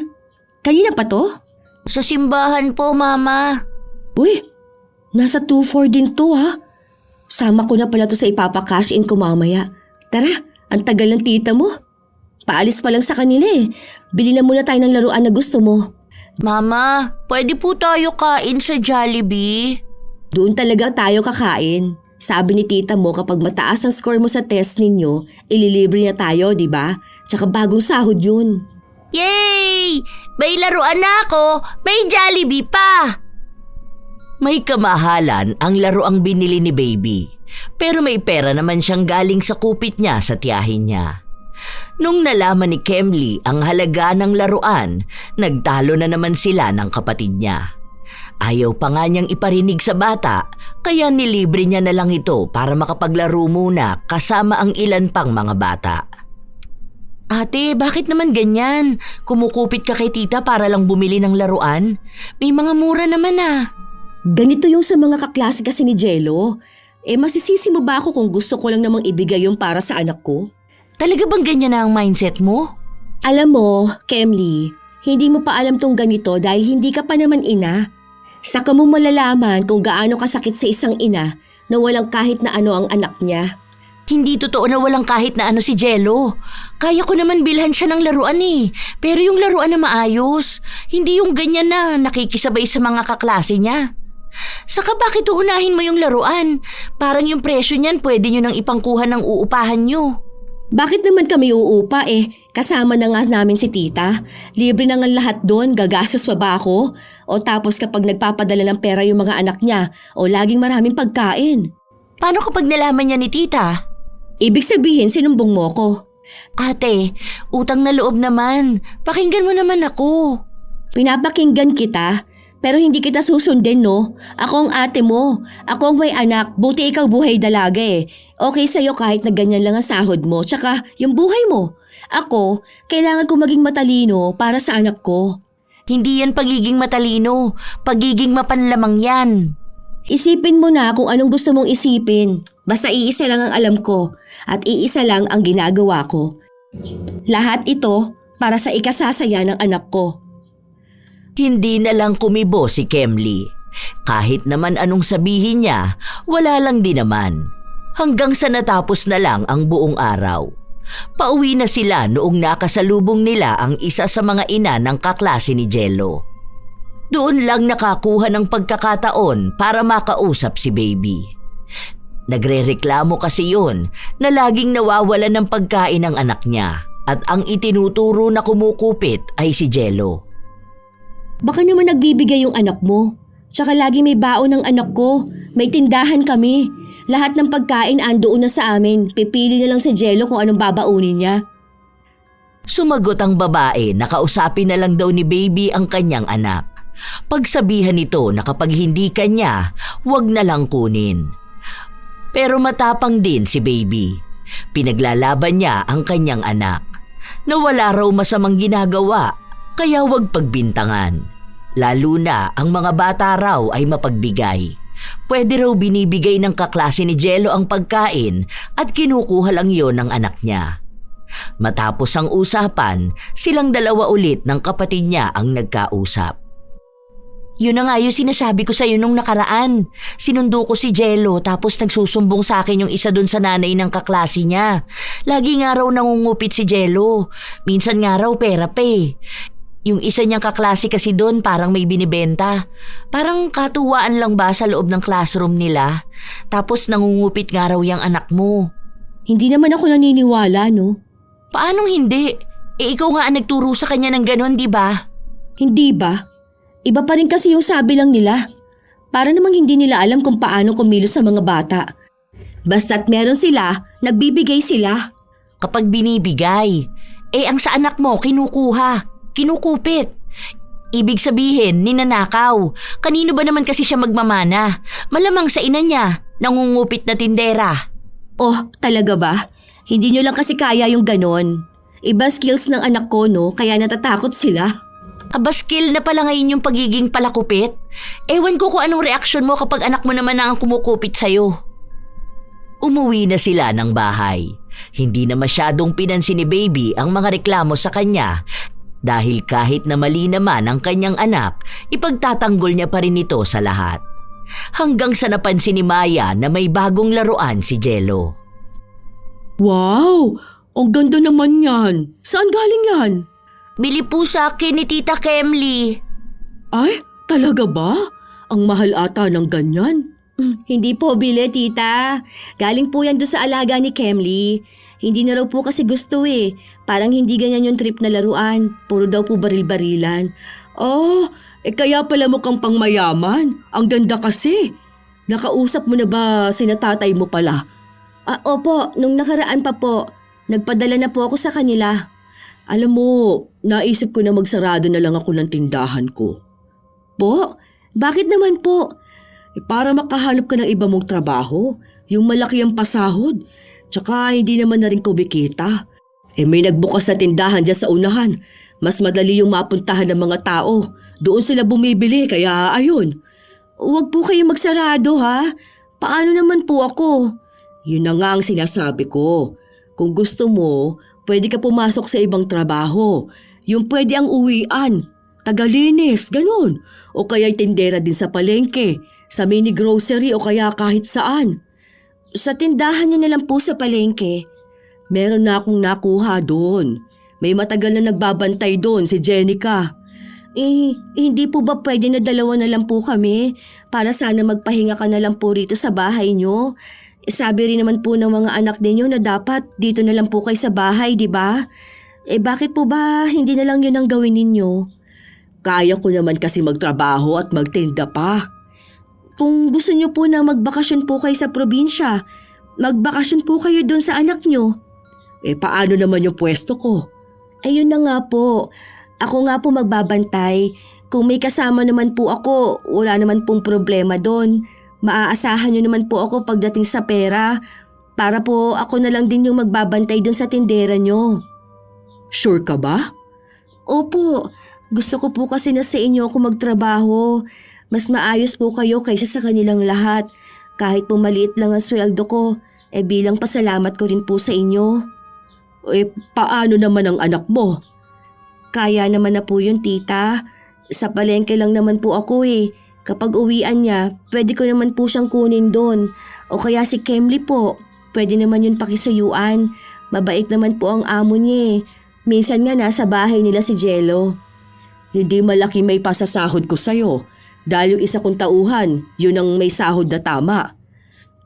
C: Kanina pa to?
B: Sa simbahan po, Mama.
C: Uy, nasa 2-4 din to ha. Sama ko na pala to sa ipapakash in ko mamaya. Tara, ang tagal ng tita mo. Paalis pa lang sa kanila eh. Bili na muna tayo ng laruan na gusto mo.
B: Mama, pwede po tayo kain sa Jollibee?
C: Doon talaga tayo kakain. Sabi ni tita mo kapag mataas ang score mo sa test ninyo, ililibre niya tayo, di ba? Tsaka bagong sahod yun.
B: Yay! May laruan na ako! May Jollibee pa! May kamahalan ang laruang binili ni Baby, pero may pera naman siyang galing sa kupit niya sa tiyahin niya. Nung nalaman ni Kemli ang halaga ng laruan, nagtalo na naman sila ng kapatid niya. Ayaw pa nga niyang iparinig sa bata, kaya nilibre niya na lang ito para makapaglaro muna kasama ang ilan pang mga bata. Ate, bakit naman ganyan? Kumukupit ka kay tita para lang bumili ng laruan? May mga mura naman ah.
C: Ganito yung sa mga kaklase kasi ni Jello. Masisisi mo ba ako kung gusto ko lang namang ibigay yung para sa anak ko?
B: Talaga bang ganyan na ang mindset mo?
C: Alam mo, Kemli, hindi mo pa alam tong ganito dahil hindi ka pa naman ina. Saka mo malalaman kung gaano kasakit sa isang ina na walang kahit na ano ang anak niya.
B: Hindi totoo na walang kahit na ano si Jello. Kaya ko naman bilhan siya ng laruan eh. Pero yung laruan na maayos. Hindi yung ganyan na nakikisabay sa mga kaklase niya. Saka bakit uunahin mo yung laruan? Parang yung presyo niyan pwede nyo nang ipangkuha ng uupahan nyo.
C: Bakit naman kami uupa Kasama na nga namin si tita. Libre na nga lahat doon, gagastos pa ba ako? O tapos kapag nagpapadala ng pera yung mga anak niya o laging maraming pagkain.
B: Paano kapag nalaman niya ni tita?
C: Ibig sabihin sinumbong mo ko.
B: Ate, utang na loob naman. Pakinggan mo naman ako.
C: Pinapakinggan kita, pero hindi kita susundin no? Ako ang ate mo. Ako ang may anak, buti ikaw buhay dalaga Okay sa'yo kahit na ganyan lang ang sahod mo, tsaka yung buhay mo. Ako, kailangan ko maging matalino para sa anak ko.
B: Hindi yan pagiging matalino, pagiging mapanlamang yan.
C: Isipin mo na kung anong gusto mong isipin. Basta iisa lang ang alam ko at iisa lang ang ginagawa ko. Lahat ito para sa ikasasaya ng anak ko.
B: Hindi na lang kumibo si Kemli. Kahit naman anong sabihin niya, wala lang din naman. Hanggang sa natapos na lang ang buong araw. Pauwi na sila noong nakasalubong nila ang isa sa mga ina ng kaklase ni Jello. Doon lang nakakuha ng pagkakataon para makausap si Baby. Nagrereklamo kasi yun na laging nawawalan ng pagkain ng anak niya at ang itinuturo na kumukupit ay si Jello.
C: Baka naman nagbibigay yung anak mo. Tsaka lagi may baon ng anak ko. May tindahan kami. Lahat ng pagkain andoon na sa amin. Pipili na lang si Jello kung anong babaunin niya.
B: Sumagot ang babae na kausapin na lang daw ni Baby ang kanyang anak. Pagsabihan nito na kapag hindi kanya, wag na lang kunin. Pero matapang din si Baby. Pinaglalaban niya ang kanyang anak. Nawala raw masamang ginagawa, kaya wag pagbintangan. Lalo na ang mga bata raw ay mapagbigay. Pwede raw binibigay ng kaklase ni Jello ang pagkain at kinukuha lang yon ng anak niya. Matapos ang usapan, silang dalawa ulit ng kapatid niya ang nagkausap. Yun na nga yung sinasabi ko sa'yo nung nakaraan. Sinundo ko si Jello tapos nagsusumbong sa akin yung isa dun sa nanay ng kaklase niya. Lagi nga raw nangungupit si Jello. Minsan nga raw pera pa Yung isa niyang kaklase kasi doon parang may binibenta. Parang katuwaan lang ba sa loob ng classroom nila? Tapos nangungupit nga raw yung anak mo.
C: Hindi naman ako naniniwala, no?
B: Paanong hindi? Ikaw nga ang nagturo sa kanya ng ganon, di ba?
C: Hindi ba? Iba pa rin kasi yung sabi lang nila. Para namang hindi nila alam kung paano kumilos sa mga bata. Basta't meron sila, nagbibigay sila.
B: Kapag binibigay, ang sa anak mo kinukuha, kinukupit. Ibig sabihin, ninanakaw. Kanino ba naman kasi siya magmamana? Malamang sa ina niya, nangungupit na tindera.
C: Oh, talaga ba? Hindi nyo lang kasi kaya yung ganon. Iba skills ng anak ko, no? Kaya natatakot sila.
B: Aba, skill na pala ngayon yung pagiging palakupit. Ewan ko kung anong reaksyon mo kapag anak mo naman na ang kumukupit sa'yo. Umuwi na sila ng bahay. Hindi na masyadong pinansin ni Baby ang mga reklamo sa kanya dahil kahit na mali naman ang kanyang anak, ipagtatanggol niya pa rin ito sa lahat. Hanggang sa napansin ni Maya na may bagong laruan si Jello.
A: Wow! Ang ganda naman yan. Saan galing yan?
B: Bili po sa akin ni Tita Kemli.
A: Ay, talaga ba? Ang mahal ata ng ganyan.
C: Hindi po bili, tita. Galing po yan doon sa alaga ni Kemli. Hindi na raw po kasi gusto Parang hindi ganyan yung trip na laruan. Puro daw po baril-barilan.
A: Oh, kaya pala mukhang pangmayaman. Ang ganda kasi. Nakausap mo na ba sina tatay mo pala?
C: Opo, nung nakaraan pa po. Nagpadala na po ako sa kanila.
A: Alam mo, naisip ko na magsarado na lang ako ng tindahan ko.
C: Po? Bakit naman po?
A: Para makahanap ka ng iba mong trabaho, yung malaki ang pasahod, tsaka hindi naman na rin kumikita. May nagbukas na tindahan dyan sa unahan, mas madali yung mapuntahan ng mga tao. Doon sila bumibili, kaya ayun.
C: Huwag po kayong magsarado ha. Paano naman po ako?
A: Yun na nga ang sinasabi ko. Kung gusto mo, pwede ka pumasok sa ibang trabaho. Yung pwede ang uwian, tagalinis, ganun. O kaya'y tindera din sa palengke, sa mini grocery o kaya kahit saan.
C: Sa tindahan niyo na lang po sa palengke.
A: Meron na akong nakuha doon. May matagal na nagbabantay doon si Jenica.
C: Hindi po ba pwede na dalawa na lang po kami para sana magpahinga ka na lang po rito sa bahay nyo? Sabi rin naman po ng mga anak ninyo na dapat dito na lang po kayo sa bahay, di ba? Bakit po ba hindi na lang yun ang gawin ninyo?
A: Kaya ko naman kasi magtrabaho at magtinda pa.
C: Kung gusto nyo po na magbakasyon po kayo sa probinsya, magbakasyon po kayo doon sa anak nyo.
A: Paano naman yung pwesto ko?
C: Ayun na nga po. Ako nga po magbabantay. Kung may kasama naman po ako, wala naman pong problema doon. Maaasahan nyo naman po ako pagdating sa pera. Para po ako na lang din yung magbabantay doon sa tindera nyo.
A: Sure ka ba?
C: Opo. Gusto ko po kasi na sa inyo ako magtrabaho. Mas maayos po kayo kaysa sa kanilang lahat. Kahit po maliit lang ang sweldo ko, bilang pasalamat ko rin po sa inyo.
A: Paano naman ang anak mo?
C: Kaya naman na po yun, tita. Sa palengke lang naman po ako Kapag uwian niya, pwede ko naman po siyang kunin doon. O kaya si Kemli po, pwede naman yun pakisayuan. Mabait naman po ang amo niya Minsan nga nasa bahay nila si Jello.
A: Hindi malaki may pasasahod ko sa'yo. Dahil yung isa kong tauhan, yun ang may sahod na tama.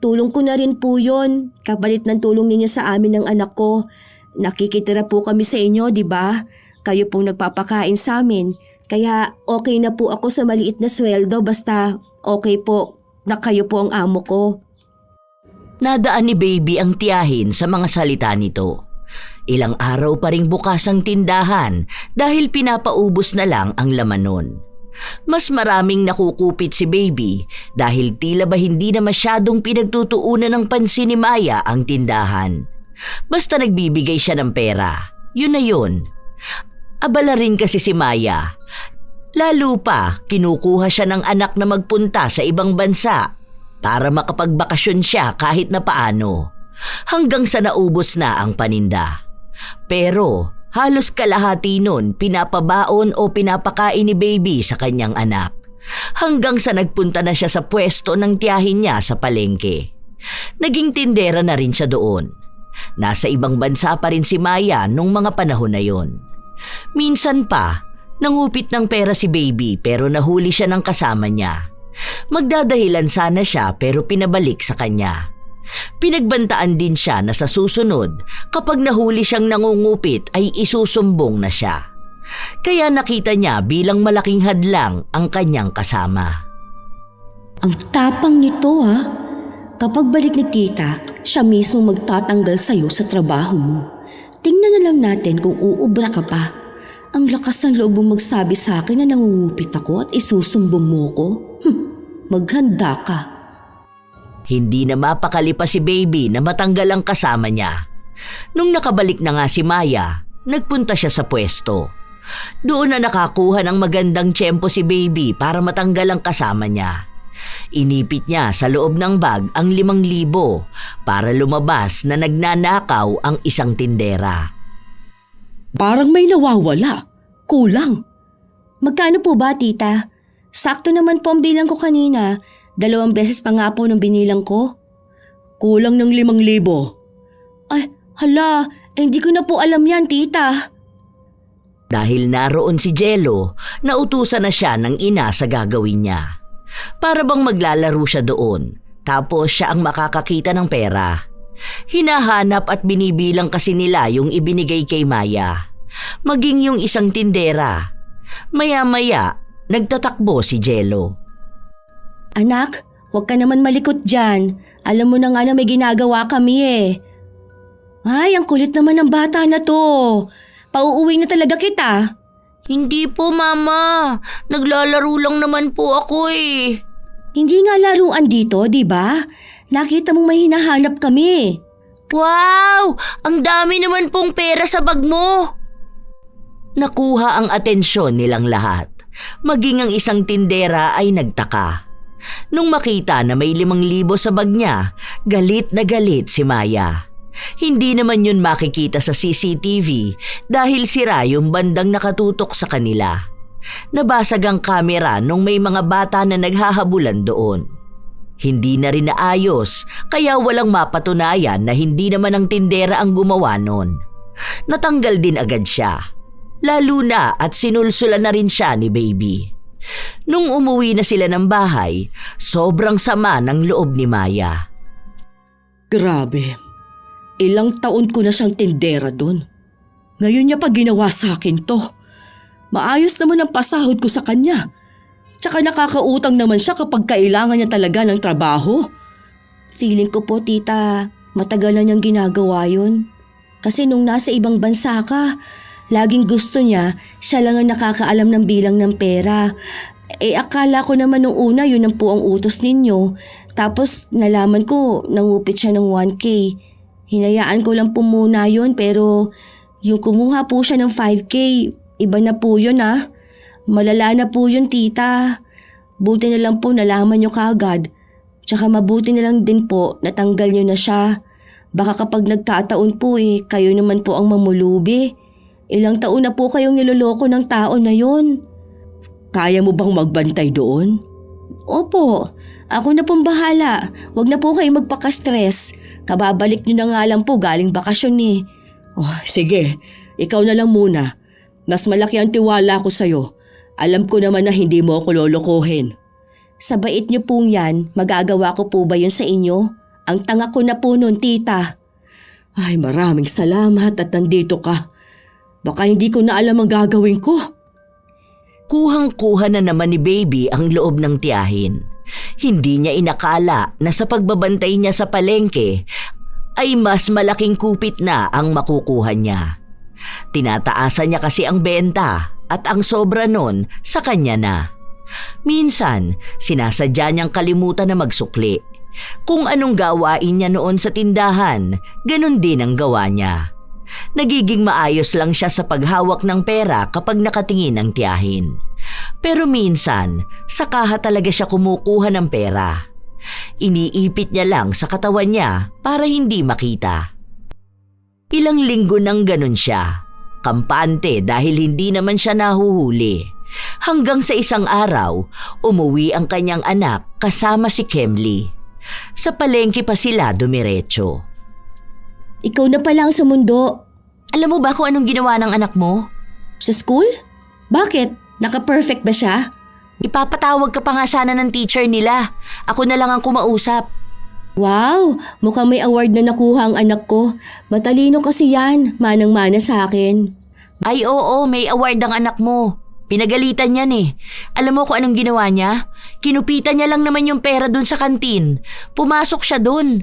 C: Tulong ko na rin po yun. Kapalit ng tulong ninyo sa amin ng anak ko. Nakikitira po kami sa inyo, di ba? Kayo pong nagpapakain sa amin. Kaya okay na po ako sa maliit na sweldo basta okay po na kayo po ang amo ko.
B: Nadaan ni Baby ang tiyahin sa mga salita nito. Ilang araw pa ring bukas ang tindahan dahil pinapaubos na lang ang laman nun. Mas maraming nakukupit si Baby dahil tila ba hindi na masyadong pinagtutuunan ng pansin ni Maya ang tindahan. Basta nagbibigay siya ng pera, yun na yun. Abala rin kasi si Maya. Lalo pa, kinukuha siya ng anak na magpunta sa ibang bansa para makapagbakasyon siya kahit na paano. Hanggang sa naubos na ang paninda. Pero halos kalahati nun pinapabaon o pinapakain ni Baby sa kanyang anak. Hanggang sa nagpunta na siya sa pwesto ng tiyahin niya sa palengke. Naging tindera na rin siya doon. Nasa ibang bansa pa rin si Maya nung mga panahon na yon. Minsan pa, nangupit ng pera si Baby pero nahuli siya ng kasama niya. Magdadahilan sana siya pero pinabalik sa kanya. Pinagbantaan din siya na sa susunod kapag nahuli siyang nangungupit ay isusumbong na siya. Kaya nakita niya bilang malaking hadlang ang kanyang kasama.
C: Ang tapang nito Kapag balik ni tita, siya mismo magtatanggal sa'yo sa trabaho mo. Tingnan na lang natin kung uubra ka pa. Ang lakas ng loob mong magsabi sa akin na nangungupit ako at isusumbong mo ko. Maghanda ka.
B: Hindi na mapakali pa si Baby na matanggal ang kasama niya. Nung nakabalik na nga si Maya, nagpunta siya sa pwesto. Doon na nakakuha ng magandang tiyempo si Baby para matanggal ang kasama niya. Inipit niya sa loob ng bag ang 5,000 para lumabas na nagnanakaw ang isang tindera.
A: Parang may nawawala. Kulang.
C: Magkano po ba, tita? Sakto naman po ang bilang ko kanina. 2 beses pa nga po nung binilang ko.
A: Kulang ng 5,000.
C: Ay, hala, hindi ko na po alam yan, tita.
B: Dahil naroon si Jello, nautusan na siya ng ina sa gagawin niya. Para bang maglalaro siya doon, tapos siya ang makakakita ng pera. Hinahanap at binibilang kasi nila yung ibinigay kay Maya, maging yung isang tindera. Maya-maya, nagtatakbo si Jello.
C: Anak, huwag ka naman malikot dyan. Alam mo na nga na may ginagawa kami Ay, ang kulit naman ng bata na to. Pauuwi na talaga kita.
B: Hindi po, Mama. Naglalaro lang naman po ako
C: Hindi nga laruan dito, di ba? Nakita mong may hinahanap kami.
B: Wow! Ang dami naman pong pera sa bag mo! Nakuha ang atensyon nilang lahat. Maging ang isang tindera ay nagtaka. Nung makita na may 5,000 sa bag niya, galit na galit si Maya. Hindi naman yun makikita sa CCTV dahil sira yung bandang nakatutok sa kanila. Nabasag ang kamera nung may mga bata na naghahabulan doon. Hindi na rin naayos kaya walang mapatunayan na hindi naman ang tindera ang gumawa nun. Natanggal din agad siya. Lalo na at sinulsulan na rin siya ni Baby. Nung umuwi na sila ng bahay, sobrang sama ng loob ni Maya.
A: Grabe. Ilang taon ko na siyang tindera doon. Ngayon niya pa ginawa sa akin to. Maayos naman ang pasahod ko sa kanya. Tsaka nakakautang naman siya kapag kailangan niya talaga ng trabaho.
C: Feeling ko po, tita, matagal na niyang ginagawa yun. Kasi nung nasa ibang bansa ka, laging gusto niya, siya lang ang nakakaalam ng bilang ng pera. Akala ko naman nung una yun ang po ang utos ninyo. Tapos nalaman ko, nangupit siya ng 1K. Hinayaan ko lang po muna yun pero yung kumuha po siya ng 5K, iba na po yun ah. Malala na po yun, tita. Buti na lang po nalaman niyo kaagad. Tsaka mabuti na lang din po natanggal niyo na siya. Baka kapag nagkataon po kayo naman po ang mamulubi. Ilang taon na po kayong niloloko ng tao na yun.
A: Kaya mo bang magbantay doon?
C: Opo, ako na pong bahala. Huwag na po kayo magpaka-stress. Kababalik niyo na nga lang po galing bakasyon
A: Oh, sige, ikaw na lang muna. Mas malaki ang tiwala ko sa'yo. Alam ko naman na hindi mo ako lolokohin.
C: Sa bait niyo pong yan, magagawa ko po ba yun sa inyo? Ang tanga ko na po nun, tita.
A: Ay, maraming salamat at nandito ka. Baka hindi ko na alam ang gagawin ko.
B: Kuhang-kuha na naman ni Baby ang loob ng tiyahin. Hindi niya inakala na sa pagbabantay niya sa palengke ay mas malaking kupit na ang makukuha niya. Tinataasan niya kasi ang benta at ang sobra nun sa kanya na. Minsan, sinasadya niyang kalimutan na magsukli. Kung anong gawain niya noon sa tindahan, ganun din ang gawa niya. Nagiging maayos lang siya sa paghawak ng pera kapag nakatingin ang tiyahin. Pero minsan, sa kaha talaga siya kumukuha ng pera. Iniipit niya lang sa katawan niya para hindi makita. Ilang linggo nang ganun siya. Kampante dahil hindi naman siya nahuhuli. Hanggang sa isang araw, umuwi ang kanyang anak kasama si Kemly. Sa palengke pa sila dumiretso.
C: Ikaw na pala ang sa mundo.
B: Alam mo ba kung anong ginawa ng anak mo?
C: Sa school? Bakit? Naka-perfect ba siya?
B: Ipapatawag ka pa nga sana ng teacher nila. Ako na lang ang kumausap.
C: Wow! Mukhang may award na nakuha ang anak ko. Matalino kasi yan. Manang-mana sa akin.
B: Ay oo, may award ang anak mo. Pinagalitan niyan eh. Alam mo kung anong ginawa niya? Kinupitan niya lang naman yung pera dun sa kantin. Pumasok siya dun.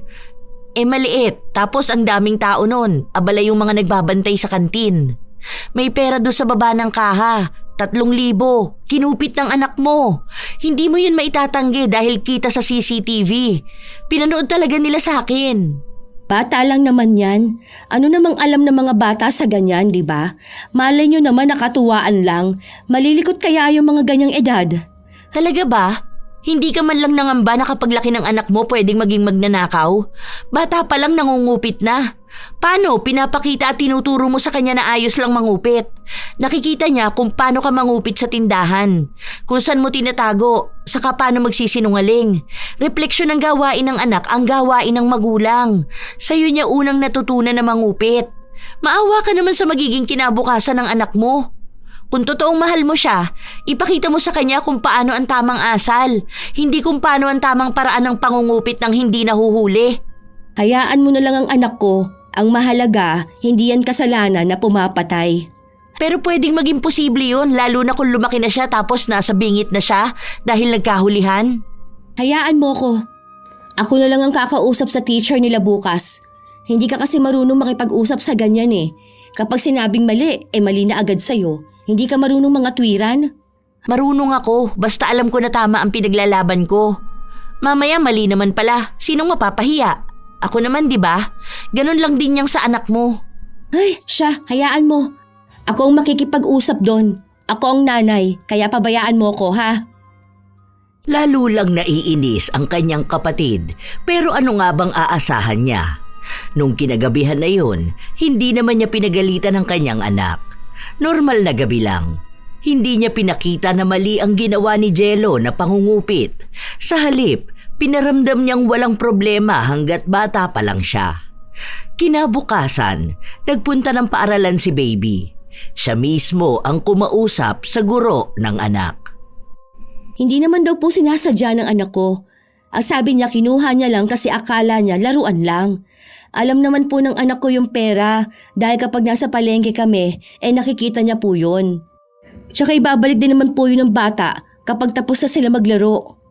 B: Maliit. Tapos ang daming tao nun. Abala yung mga nagbabantay sa kantin. May pera doon sa baba ng kaha. 3,000. Kinupit ng anak mo. Hindi mo yun maitatanggi dahil kita sa CCTV. Pinanood talaga nila sa akin.
C: Bata lang naman yan. Ano namang alam ng mga bata sa ganyan, di ba? Malay nyo naman nakatuwaan lang. Malilikot kaya yung mga ganyang edad.
B: Talaga ba? Hindi ka man lang nangamba na kapag laki ng anak mo pwedeng maging magnanakaw? Bata pa lang nangungupit na. Paano? Pinapakita at tinuturo mo sa kanya na ayos lang mangupit. Nakikita niya kung paano ka mangupit sa tindahan. Kung saan mo tinatago, saka paano magsisinungaling. Refleksyon ng gawain ng anak ang gawain ng magulang. Sa'yo niya unang natutunan na mangupit. Maawa ka naman sa magiging kinabukasan ng anak mo. Kung totoong mahal mo siya, ipakita mo sa kanya kung paano ang tamang asal, hindi kung paano ang tamang paraan ng pangungupit ng hindi nahuhuli.
C: Hayaan mo na lang ang anak ko. Ang mahalaga, hindi yan kasalanan na pumapatay.
B: Pero pwedeng maging posible yun, lalo na kung lumaki na siya tapos nasa bingit na siya dahil nagkahulihan.
C: Hayaan mo ko. Ako na lang ang kakausap sa teacher nila bukas. Hindi ka kasi marunong makipag-usap sa ganyan eh. Kapag sinabing mali, mali na agad sa'yo. Hindi ka marunong mga tuwiran?
B: Marunong ako, basta alam ko na tama ang pinaglalaban ko. Mamaya mali naman pala, sinong mapapahiya? Ako naman, di ba? Ganon lang din yang sa anak mo.
C: Ay, siya, hayaan mo. Ako ang makikipag-usap doon. Ako ang nanay, kaya pabayaan mo ko, ha?
B: Lalo lang naiinis ang kanyang kapatid, pero ano nga bang aasahan niya? Nung kinagabihan na yun, hindi naman niya pinagalitan ang kanyang anak. Normal na gabi lang. Hindi niya pinakita na mali ang ginawa ni Jello na pangungupit. Sa halip, pinaramdam niyang walang problema hanggat bata pa lang siya. Kinabukasan, nagpunta ng paaralan si Baby. Siya mismo ang kumausap sa guro ng anak.
C: Hindi naman daw po sinasadya ng anak ko. Ang sabi niya kinuha niya lang kasi akala niya laruan lang. Alam naman po ng anak ko yung pera dahil kapag nasa palengke kami, nakikita niya po yun. Tsaka ibabalik din naman po yun ng bata kapag tapos na sila maglaro.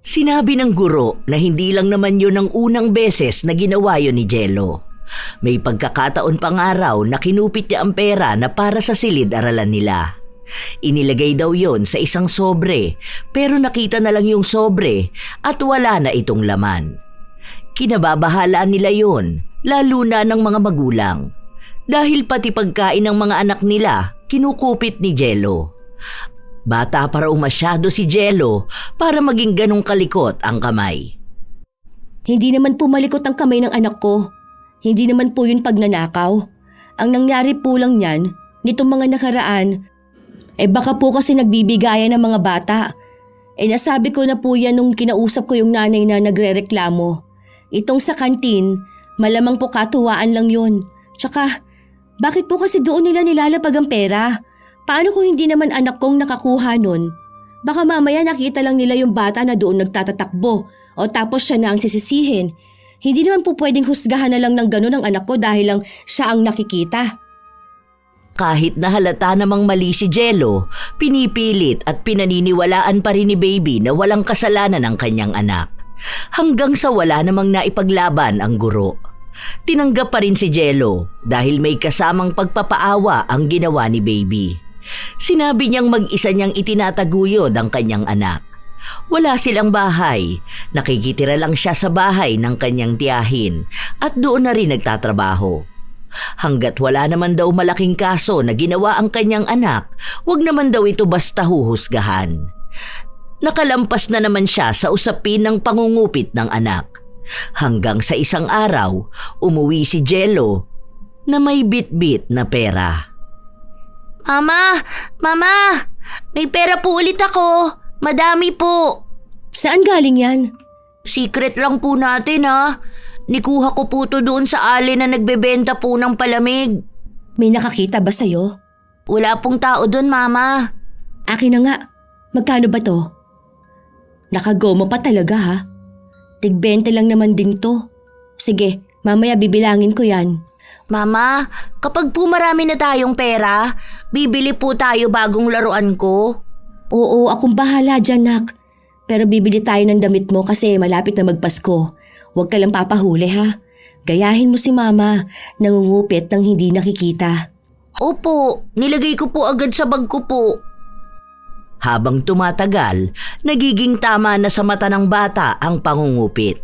B: Sinabi ng guro na hindi lang naman yun ang unang beses na ginawa yun ni Jello. May pagkakataon pang araw na kinupit niya ang pera na para sa silid-aralan nila. Inilagay daw yon sa isang sobre pero nakita na lang yung sobre at wala na itong laman. Kinababahalaan nila yon, lalo na ng mga magulang. Dahil pati pagkain ng mga anak nila, kinukupit ni Jello. Bata pa raw masyado si Jello para maging ganong kalikot ang kamay.
C: Hindi naman po malikot ang kamay ng anak ko. Hindi naman po yun pagnanakaw. Ang nangyari po lang yan, nitong mga nakaraan, baka po kasi nagbibigayan ng mga bata. Nasabi ko na po yan nung kinausap ko yung nanay na nagrereklamo. Itong sa kantin, malamang po katuwaan lang yun. Tsaka, bakit po kasi doon nila nilalapag ang pera? Paano kung hindi naman anak kong nakakuha nun? Baka mamaya nakita lang nila yung bata na doon nagtatatakbo o tapos siya na ang sisisihin. Hindi naman po pwedeng husgahan na lang ng gano'n ang anak ko dahil lang siya ang nakikita.
B: Kahit na halata namang mali si Jello, pinipilit at pinaniniwalaan pa rin ni Baby na walang kasalanan ang kanyang anak. Hanggang sa wala namang naipaglaban ang guro. Tinanggap pa rin si Jello dahil may kasamang pagpapaawa ang ginawa ni Baby. Sinabi niyang mag-isa niyang itinataguyod ang kanyang anak. Wala silang bahay, nakikitira lang siya sa bahay ng kanyang tiyahin at doon na rin nagtatrabaho. Hanggat wala naman daw malaking kaso na ginawa ang kanyang anak, wag naman daw ito basta huhusgahan. Nakalampas na naman siya sa usapin ng pangungupit ng anak. Hanggang sa isang araw, umuwi si Jello na may bit-bit na pera. Mama! Mama! May pera po ulit ako! Madami po!
C: Saan galing yan?
B: Secret lang po natin ha. Nikuha ko po to doon sa ali na nagbebenta po ng palamig.
C: May nakakita ba sa'yo?
B: Wala pong tao doon, Mama.
C: Akin na nga. Magkano ba to? Nakagomo pa talaga ha? Tig-20 lang naman din to. Sige, mamaya bibilangin ko yan.
B: Mama, kapag po marami na tayong pera, bibili po tayo bagong laruan ko.
C: Oo, akong bahala dyan, nak. Pero bibili tayo ng damit mo kasi malapit na magpasko. Huwag ka lang papahuli ha. Gayahin mo si mama, nangungupit nang hindi nakikita.
B: Opo, nilagay ko po agad sa bag ko po. Habang tumatagal, nagiging tama na sa mata ng bata ang pangungupit.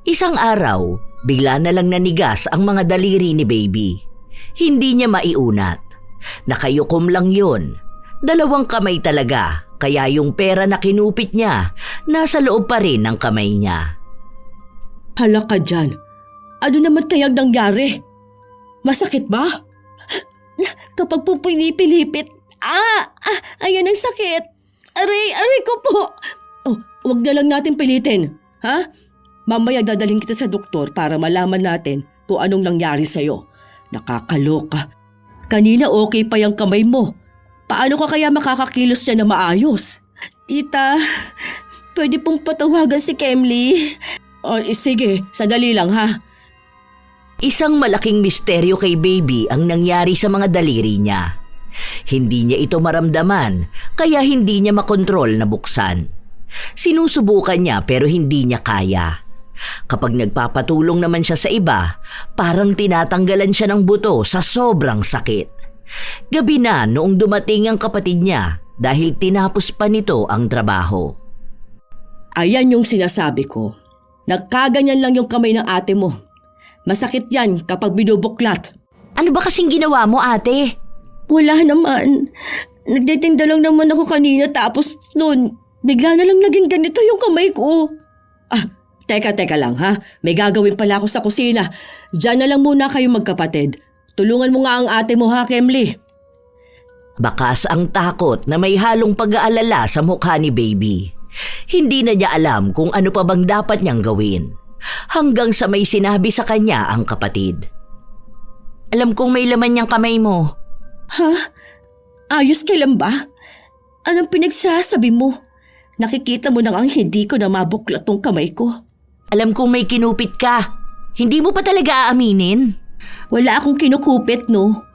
B: Isang araw, bigla na lang nanigas ang mga daliri ni Baby. Hindi niya maiunat. Nakayukom lang yun. 2 kamay talaga, kaya yung pera na kinupit niya, nasa loob pa rin ng kamay niya.
A: Hala ka dyan. Ano naman kayang nangyari? Masakit ba?
C: Kapag po pinipilipit, ayan ang sakit. Aray ko po.
A: Oh, wag na lang natin pilitin. Ha? Mamaya dadalhin kita sa doktor para malaman natin kung anong nangyari sa'yo. Nakakaloka. Kanina okay pa yung kamay mo. Paano ka kaya makakakilos siya na maayos?
C: Tita, pwede pong patawagan si Kemli.
A: Oh, sige, sadali lang ha.
B: Isang malaking misteryo kay Baby ang nangyari sa mga daliri niya. Hindi niya ito maramdaman, kaya hindi niya makontrol na buksan. Sinusubukan niya pero hindi niya kaya. Kapag nagpapatulong naman siya sa iba, parang tinatanggalan siya ng buto sa sobrang sakit. Gabi na noong dumating ang kapatid niya dahil tinapos pa nito ang trabaho.
A: Ayan yung sinasabi ko. Nagkaganyan lang yung kamay ng ate mo. Masakit yan kapag binubuklat.
B: Ano ba kasing ginawa mo, ate?
C: Wala naman. Nagtitinda lang naman ako kanina tapos noon, bigla na lang naging ganito yung kamay ko.
A: Teka lang ha. May gagawin pala ako sa kusina. Diyan na lang muna kayo magkapatid. Tulungan mo nga ang ate mo ha, Kemli.
B: Bakas ang takot na may halong pag-aalala sa mukha ni Baby. Hindi na niya alam kung ano pa bang dapat niyang gawin. Hanggang sa may sinabi sa kanya ang kapatid. Alam kong may laman niyang kamay mo.
C: Ha? Ayos kailan ba? Anong pinagsasabi mo? Nakikita mo na ang hindi ko na mabuklat tong kamay ko.
B: Alam kong may kinupit ka. Hindi mo pa talaga aaminin.
C: Wala akong kinukupit, no?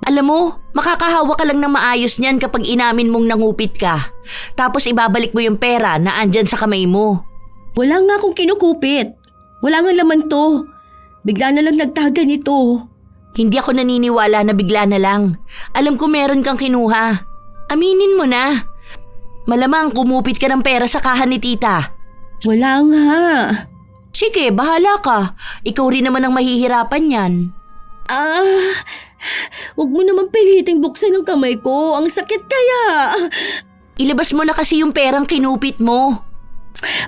B: Alam mo, makakahawa ka lang ng maayos niyan kapag inamin mong nangupit ka. Tapos ibabalik mo yung pera na andyan sa kamay mo.
C: Wala nga akong kinukupit. Wala nga laman to. Bigla na lang nagtaga nito.
B: Hindi ako naniniwala na bigla na lang. Alam ko meron kang kinuha. Aminin mo na. Malamang kumupit ka ng pera sa kahan ni tita.
C: Wala nga.
B: Sige, bahala ka. Ikaw rin naman ang mahihirapan yan.
C: Huwag mo naman piliting buksan ang kamay ko. Ang sakit kaya.
B: Ilabas mo na kasi yung perang kinupit mo.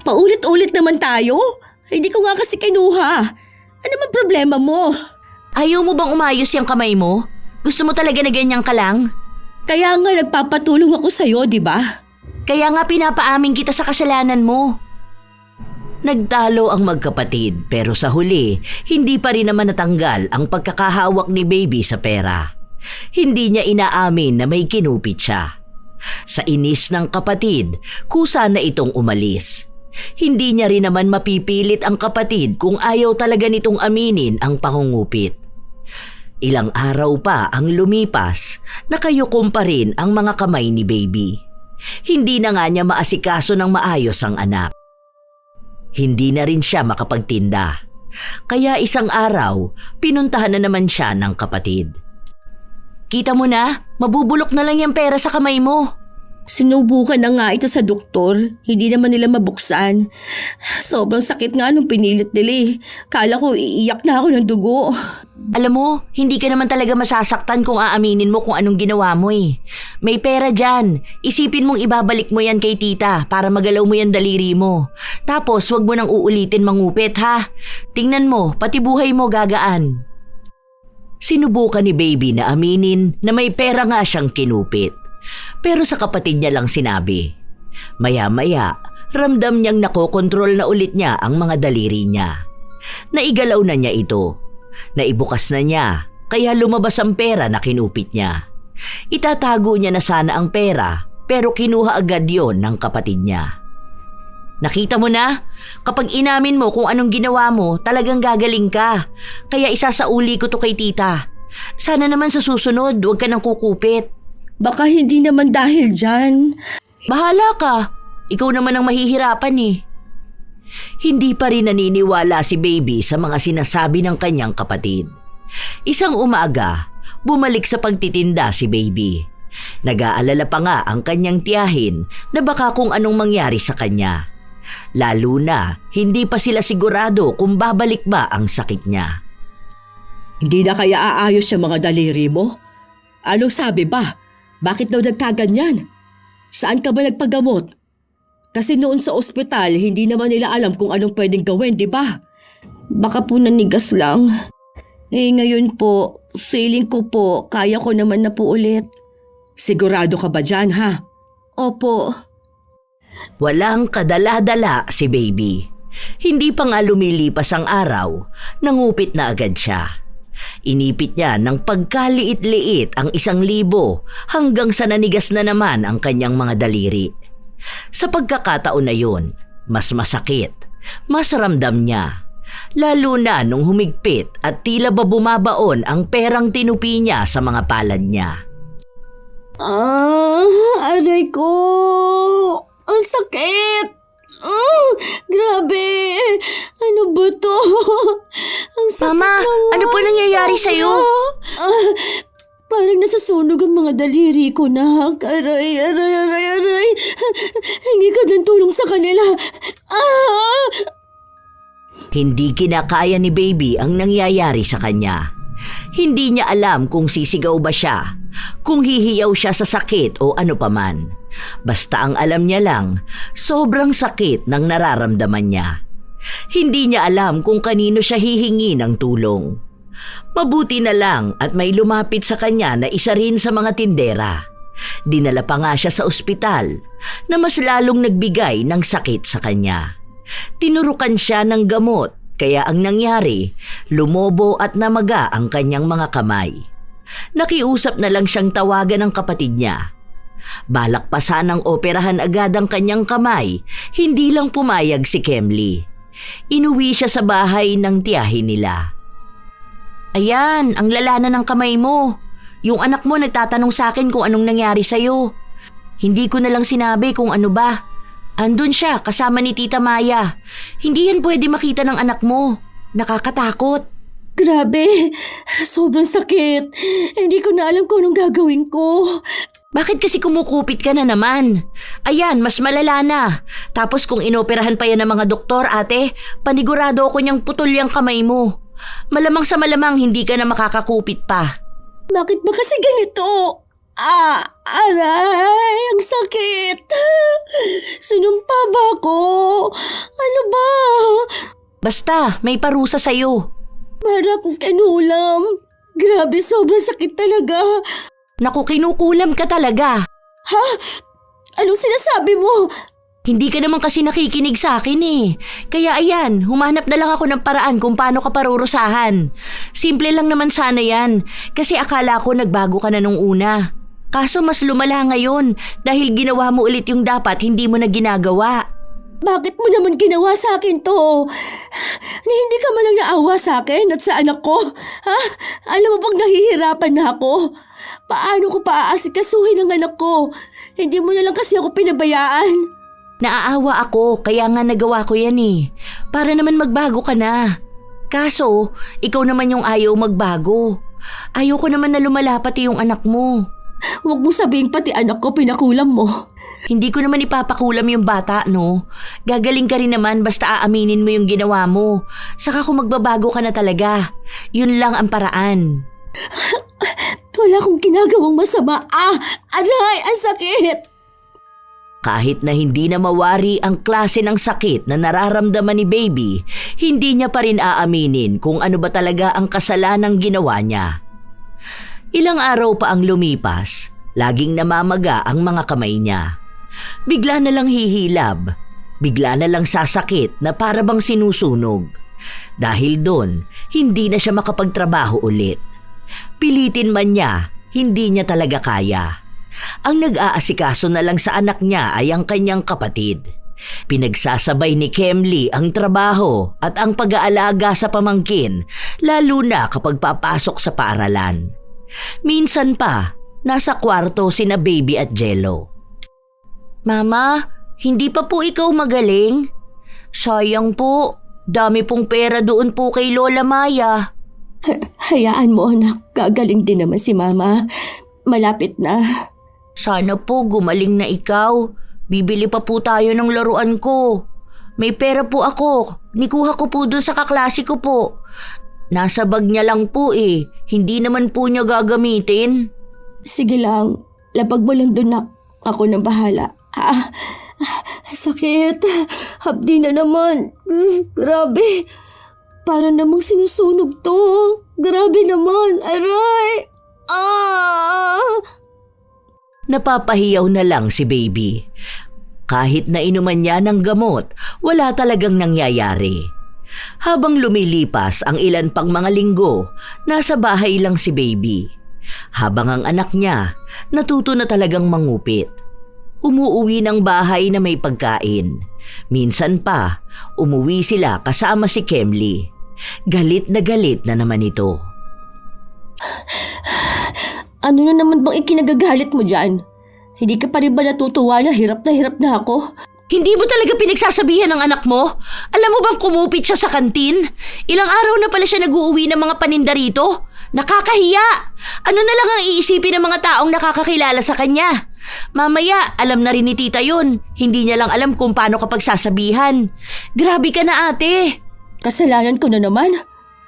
C: Paulit-ulit naman tayo. Hindi ko nga kasi kinuha. Ano man problema mo?
B: Ayaw mo bang umayos yung kamay mo? Gusto mo talaga na ganyan ka lang?
C: Kaya nga nagpapatulong ako sa'yo, di ba?
B: Kaya nga pinapaamin kita sa kasalanan mo. Nagtalo ang magkapatid pero sa huli, hindi pa rin naman natanggal ang pagkakahawak ni Baby sa pera. Hindi niya inaamin na may kinupit siya. Sa inis ng kapatid, kusa na itong umalis. Hindi niya rin naman mapipilit ang kapatid kung ayaw talaga nitong aminin ang pangungupit. Ilang araw pa ang lumipas, nakayukom pa rin ang mga kamay ni Baby. Hindi na nga niya maasikaso ng maayos ang anak. Hindi na rin siya makapagtinda. Kaya isang araw, pinuntahan na naman siya ng kapatid. Kita mo na, mabubulok na lang yung pera sa kamay mo.
C: Sinubukan na nga ito sa doktor. Hindi naman nila mabuksan. Sobrang sakit nga nung pinilit nila eh. Kala ko iiyak na ako ng dugo.
B: Alam mo, hindi ka naman talaga masasaktan kung aaminin mo kung anong ginawa mo eh. May pera dyan. Isipin mong ibabalik mo yan kay tita para magalaw mo yan daliri mo. Tapos wag mo nang uulitin mangupit ha. Tingnan mo, pati buhay mo gagaan. Sinubukan ni Baby na aminin na may pera nga siyang kinupit. Pero sa kapatid niya lang sinabi. Maya-maya, ramdam niyang nakokontrol na ulit niya ang mga daliri niya. Naigalaw na niya ito. Naibukas na niya, kaya lumabas ang pera na kinupit niya. Itatago niya na sana ang pera, pero kinuha agad yon ng kapatid niya. Nakita mo na? Kapag inamin mo kung anong ginawa mo, talagang gagaling ka. Kaya isasauli ko to kay tita. Sana naman sa susunod, huwag ka nang kukupit.
C: Baka hindi naman dahil dyan.
B: Bahala ka. Ikaw naman ang mahihirapan eh. Hindi pa rin naniniwala si Baby sa mga sinasabi ng kanyang kapatid. Isang umaga, bumalik sa pagtitinda si Baby. Nag-aalala pa nga ang kanyang tiyahin na baka kung anong mangyari sa kanya. Lalo na, hindi pa sila sigurado kung babalik ba ang sakit niya.
A: Hindi na kaya aayos yung mga daliri mo? Anong sabi ba? Bakit daw nagkaganyan? Saan ka ba nagpagamot? Kasi noon sa ospital, hindi naman nila alam kung anong pwedeng gawin, di ba?
C: Baka po nanigas lang. Ngayon po, feeling ko po, kaya ko naman na po ulit.
A: Sigurado ka ba dyan, ha?
C: Opo.
B: Walang kadala-dala si Baby. Hindi pa nga lumilipas ang araw, nangupit na agad siya. Inipit niya ng pagkaliit-liit ang 1,000 hanggang sa nanigas na naman ang kanyang mga daliri. Sa pagkakataon na yun, mas masakit, mas ramdam niya. Lalo na nung humigpit at tila ba bumabaon ang perang tinupi niya sa mga palad niya.
C: Aray ko! Ang sakit! Grabe! Ano ba to? Ang sakit
B: Mama,
C: naman.
B: ano po nangyayari sa'yo?
C: Parang nasasunog ang mga daliri ko, nak. Aray. Hingi ka ng tulong sa kanila.
B: Hindi kinakaya ni Baby ang nangyayari sa kanya. Hindi niya alam kung sisigaw ba siya, kung hihiyaw siya sa sakit o ano paman. Basta ang alam niya lang, sobrang sakit ng nararamdaman niya. Hindi niya alam kung kanino siya hihingi ng tulong. Mabuti na lang at may lumapit sa kanya na isa rin sa mga tindera. Dinala pa nga siya sa ospital na mas lalong nagbigay ng sakit sa kanya. Tinurukan siya ng gamot kaya ang nangyari, lumobo at namaga ang kanyang mga kamay. Nakiusap na lang siyang tawagan ng kapatid niya. Balak pa sanang operahan agad ang kanyang kamay, hindi lang pumayag si Kemli. Inuwi siya sa bahay ng tiyahin nila. Ayan, ang lala na ng kamay mo. Yung anak mo nagtatanong sa akin kung anong nangyari sa'yo. Hindi ko na lang sinabi kung ano ba. Andun siya kasama ni Tita Maya. Hindi yan pwede makita ng anak mo. Nakakatakot.
C: Grabe, sobrang sakit. Hindi ko na alam kung anong gagawin ko.
B: Bakit kasi kumukupit ka na naman? Ayan, mas malala na. Tapos kung inoperahan pa yan ng mga doktor, ate, panigurado ako niyang putol yung kamay mo. Malamang sa malamang hindi ka na makakakupit pa.
C: Bakit ba kasi ganito? Aray, ang sakit. Sinumpa ba ako? Ano ba?
B: Basta, may parusa sa'yo.
C: Para akong kinulam. Grabe, sobrang sakit talaga.
B: Naku, kinukulam ka talaga.
C: Ha? Anong sinasabi mo?
B: Hindi ka naman kasi nakikinig sa akin eh. Kaya ayan, humanap na lang ako ng paraan kung paano ka parurusahan. Simple lang naman sana yan. Kasi akala ko nagbago ka na nung una. Kaso mas lumala ngayon dahil ginawa mo ulit yung dapat hindi mo na ginagawa.
C: Bakit mo naman ginawa sa akin to? Na hindi ka man lang naawa sa akin at sa anak ko? Ha? Alam mo bang nahihirapan na ako? Paano ko paaasikasuhin ang anak ko? Hindi mo na lang kasi ako pinabayaan.
B: Naaawa ako kaya nga nagawa ko yan eh. Para naman magbago ka na. Kaso, ikaw naman yung ayaw magbago. Ayaw ko naman na lumala pati yung anak mo.
C: Huwag mo sabihin pati anak ko pinakulam mo.
B: Hindi ko naman ipapakulam yung bata, no? Gagaling ka rin naman basta aaminin mo yung ginawa mo. Saka kung magbabago ka na talaga. Yun lang ang paraan.
C: Wala akong ginagawang masama. Aray, ang sakit!
B: Kahit na hindi na mawari ang klase ng sakit na nararamdaman ni Baby, hindi niya pa rin aaminin kung ano ba talaga ang kasalanang ginawa niya. Ilang araw pa ang lumipas, laging namamaga ang mga kamay niya. Bigla na lang hihilab, bigla na lang sasakit na para bang sinusunog. Dahil doon, hindi na siya makapagtrabaho ulit. Pilitin man niya, hindi niya talaga kaya. Ang nag-aasikaso na lang sa anak niya ay ang kanyang kapatid. Pinagsasabay ni Kemli ang trabaho at ang pag-aalaga sa pamangkin, lalo na kapag papasok sa paaralan. Minsan pa, nasa kwarto sina Baby at Jello. Mama, hindi pa po ikaw magaling? Sayang po, dami pong pera doon po kay Lola Maya.
C: Hayaan mo anak, gagaling din naman si Mama. Malapit na.
B: Sana po gumaling na ikaw. Bibili pa po tayo ng laruan ko. May pera po ako. Nikuha ko po doon sa kaklase ko po. Nasa bag niya lang po eh. Hindi naman po niya gagamitin.
C: Sige lang, lapag mo lang doon na. Ako nang bahala. Sakit. Hapdi na naman. Grabe. Para namang sinusunog to. Grabe naman. Aray.
B: Napapahiyaw na lang si Baby. Kahit na inuman niya ng gamot, wala talagang nangyayari. Habang lumilipas ang ilan pang mga linggo, nasa bahay lang si Baby. Habang ang anak niya, natuto na talagang mangupit. Umuuwi ng bahay na may pagkain. Minsan pa, umuwi sila kasama si Kemli. Galit na naman ito.
C: Ano na naman bang ikinagagalit mo dyan? Hindi ka pa rin ba natutuwa na hirap na ako?
B: Hindi mo talaga pinagsasabihan ng anak mo? Alam mo bang kumupit siya sa kantin? Ilang araw na pala siya nag-uuwi ng mga paninda rito? Nakakahiya! Ano na lang ang iisipin ng mga taong nakakakilala sa kanya? Mamaya, alam na rin ni tita yun. Hindi niya lang alam kung paano kapag sasabihan. Grabe ka na ate.
C: Kasalanan ko na naman.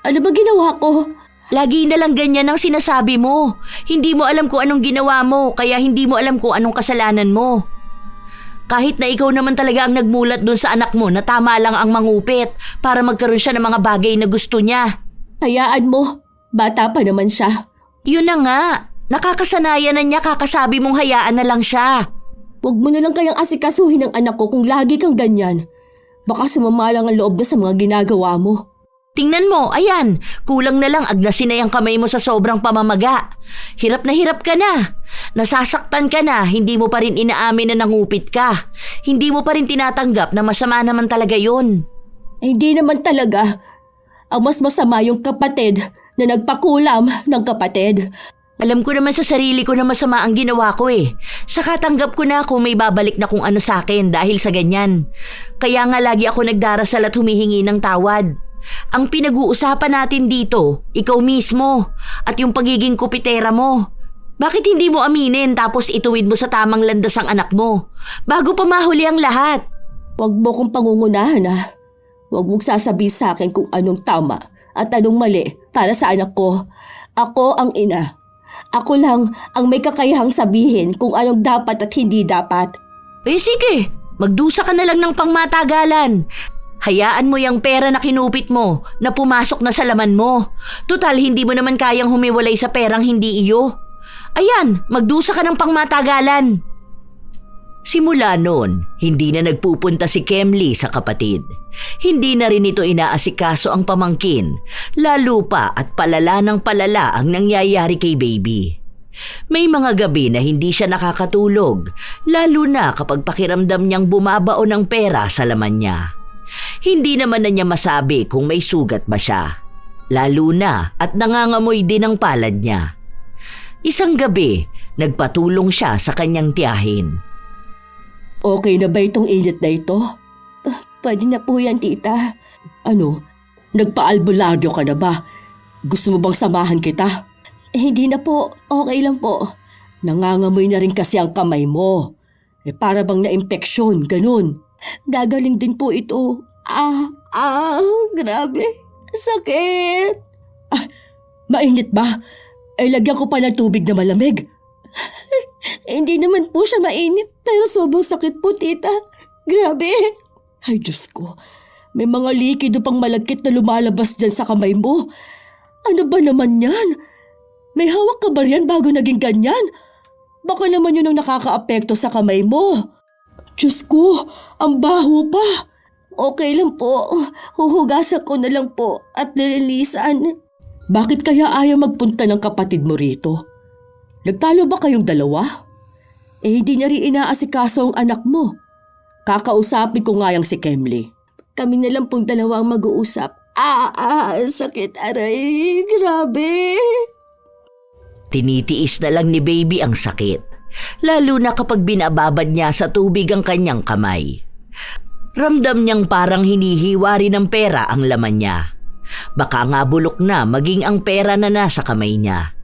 C: Ano ba ginawa ko?
B: Lagi na lang ganyan ang sinasabi mo. Hindi mo alam kung anong ginawa mo, kaya hindi mo alam kung anong kasalanan mo. Kahit na ikaw naman talaga ang nagmulat dun sa anak mo na tama lang ang mangupit para magkaroon siya ng mga bagay na gusto niya.
C: Hayaan mo, bata pa naman siya.
B: Yun na nga, nakakasanayan na niya kakasabi mong hayaan na lang siya.
C: Huwag mo na lang kayang asikasuhin ang anak ko kung lagi kang ganyan. Baka sumama lang ang loob na sa mga ginagawa mo.
B: Tingnan mo, ayan, kulang na lang agnasin na yung kamay mo sa sobrang pamamaga. Hirap na hirap ka na. Nasasaktan ka na, hindi mo pa rin inaamin na nangupit ka. Hindi mo pa rin tinatanggap na masama naman talaga yun.
C: Hindi naman talaga. Ang mas masama yung kapatid na nagpakulam ng kapatid.
B: Alam ko naman sa sarili ko na masama ang ginawa ko eh. Saka tanggap ko na kung may babalik na kung ano sa akin dahil sa ganyan. Kaya nga lagi ako nagdarasal at humihingi ng tawad. Ang pinag-uusapan natin dito, ikaw mismo, at yung pagiging kupitera mo. Bakit hindi mo aminin tapos ituwid mo sa tamang landas ang anak mo, bago pa mahuli ang lahat?
C: Huwag mo kong pangungunahan ha. Huwag mong sasabihin sa akin kung anong tama at anong mali para sa anak ko. Ako ang ina. Ako lang ang may kakayahang sabihin kung anong dapat at hindi dapat.
B: Eh sige, magdusa ka na lang ng pangmatagalan. Hayaan mo yung pera na kinupit mo na pumasok na sa laman mo. Tutal, hindi mo naman kayang humiwalay sa perang hindi iyo. Ayan, magdusa ka ng pangmatagalan. Simula noon, hindi na nagpupunta si Kemli sa kapatid. Hindi na rin ito inaasikaso ang pamangkin, lalo pa at palala ng palala ang nangyayari kay baby. May mga gabi na hindi siya nakakatulog, lalo na kapag pakiramdam niyang bumabao ng pera sa laman niya. Hindi naman na niya masabi kung may sugat ba siya, lalo na at nangangamoy din ang palad niya. Isang gabi, nagpatulong siya sa kanyang tiyahin.
C: Okay na ba itong init na ito? Pwede na po yan, tita.
A: Ano? Nagpa-albularyo ka na ba? Gusto mo bang samahan kita?
C: Hindi na po. Okay lang po.
A: Nangangamoy na rin kasi ang kamay mo. Para bang na-impeksyon, ganun.
C: Gagaling din po ito. Grabe. Sakit.
A: Mainit ba? Lagyan ko pa ng tubig na malamig.
C: Hindi naman po siya mainit, pero sobrang sakit po, tita. Grabe.
A: Ay, Diyos ko. May mga likido pang malagkit na lumalabas dyan sa kamay mo. Ano ba naman yan? May hawak ka ba riyan bago naging ganyan? Baka naman yun ang nakakaapekto sa kamay mo. Diyos ko, ang baho pa.
C: Okay lang po. Huhugasan ko na lang po at nilinisan.
A: Bakit kaya ayaw magpunta ng kapatid mo rito? Nagtalo ba kayong dalawa? Hindi niya rin inaasikaso ang anak mo. Kakausapin ko nga yang si Kemli.
C: Kami na lang pong dalawang mag-uusap. Sakit aray. Grabe.
B: Tinitiis na lang ni baby ang sakit, lalo na kapag binababad niya sa tubig ang kanyang kamay. Ramdam niyang parang hinihiwa rin ng pera ang laman niya. Baka nga bulok na maging ang pera na nasa kamay niya.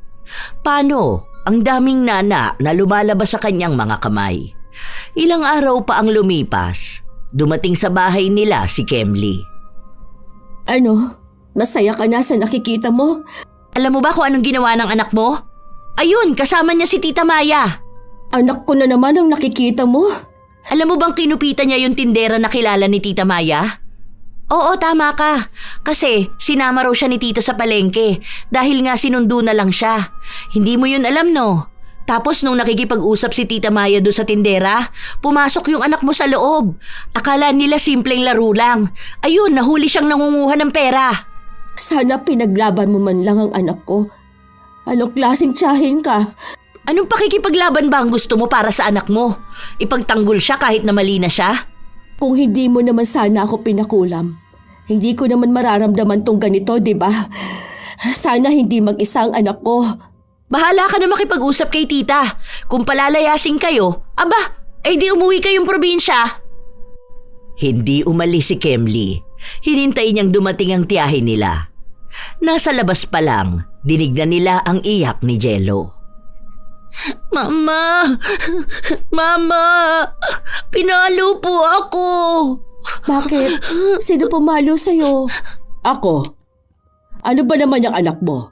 B: Paano? Ang daming nana na lumalabas sa kanyang mga kamay. Ilang araw pa ang lumipas, dumating sa bahay nila si Kemli.
C: Ano? Masaya ka na sa nakikita mo?
B: Alam mo ba kung anong ginawa ng anak mo? Ayun, kasama niya si Tita Maya.
C: Anak ko na naman ang nakikita mo.
B: Alam mo bang kinupitan niya yung tindera na kilala ni Tita Maya? Oo, tama ka. Kasi sinama raw siya ni Tito sa palengke dahil nga sinundo na lang siya. Hindi mo yun alam, no? Tapos nung nakikipag-usap si Tita Maya doon sa tindera, pumasok yung anak mo sa loob. Akala nila simpleng laro lang. Ayun, nahuli siyang nangunguha ng pera.
C: Sana pinaglaban mo man lang ang anak ko. Anong klaseng tiyahin ka?
B: Anong pakikipaglaban ba ang gusto mo para sa anak mo? Ipagtanggol siya kahit na mali na siya?
C: Kung hindi mo naman sana ako pinakulam, hindi ko naman mararamdaman tong ganito, di ba? Sana hindi mag-isa ang anak ko.
B: Bahala ka na makipag-usap kay tita. Kung palalayasin kayo, aba, di umuwi kayong probinsya. Hindi umalis si Kemli. Hinintay niyang dumating ang tiyahin nila. Nasa labas pa lang, dinig na nila ang iyak ni Jello. Mama! Mama! Pinalo po ako!
C: Bakit? Sino pumalo sa'yo?
A: Ako? Ano ba naman yung anak mo?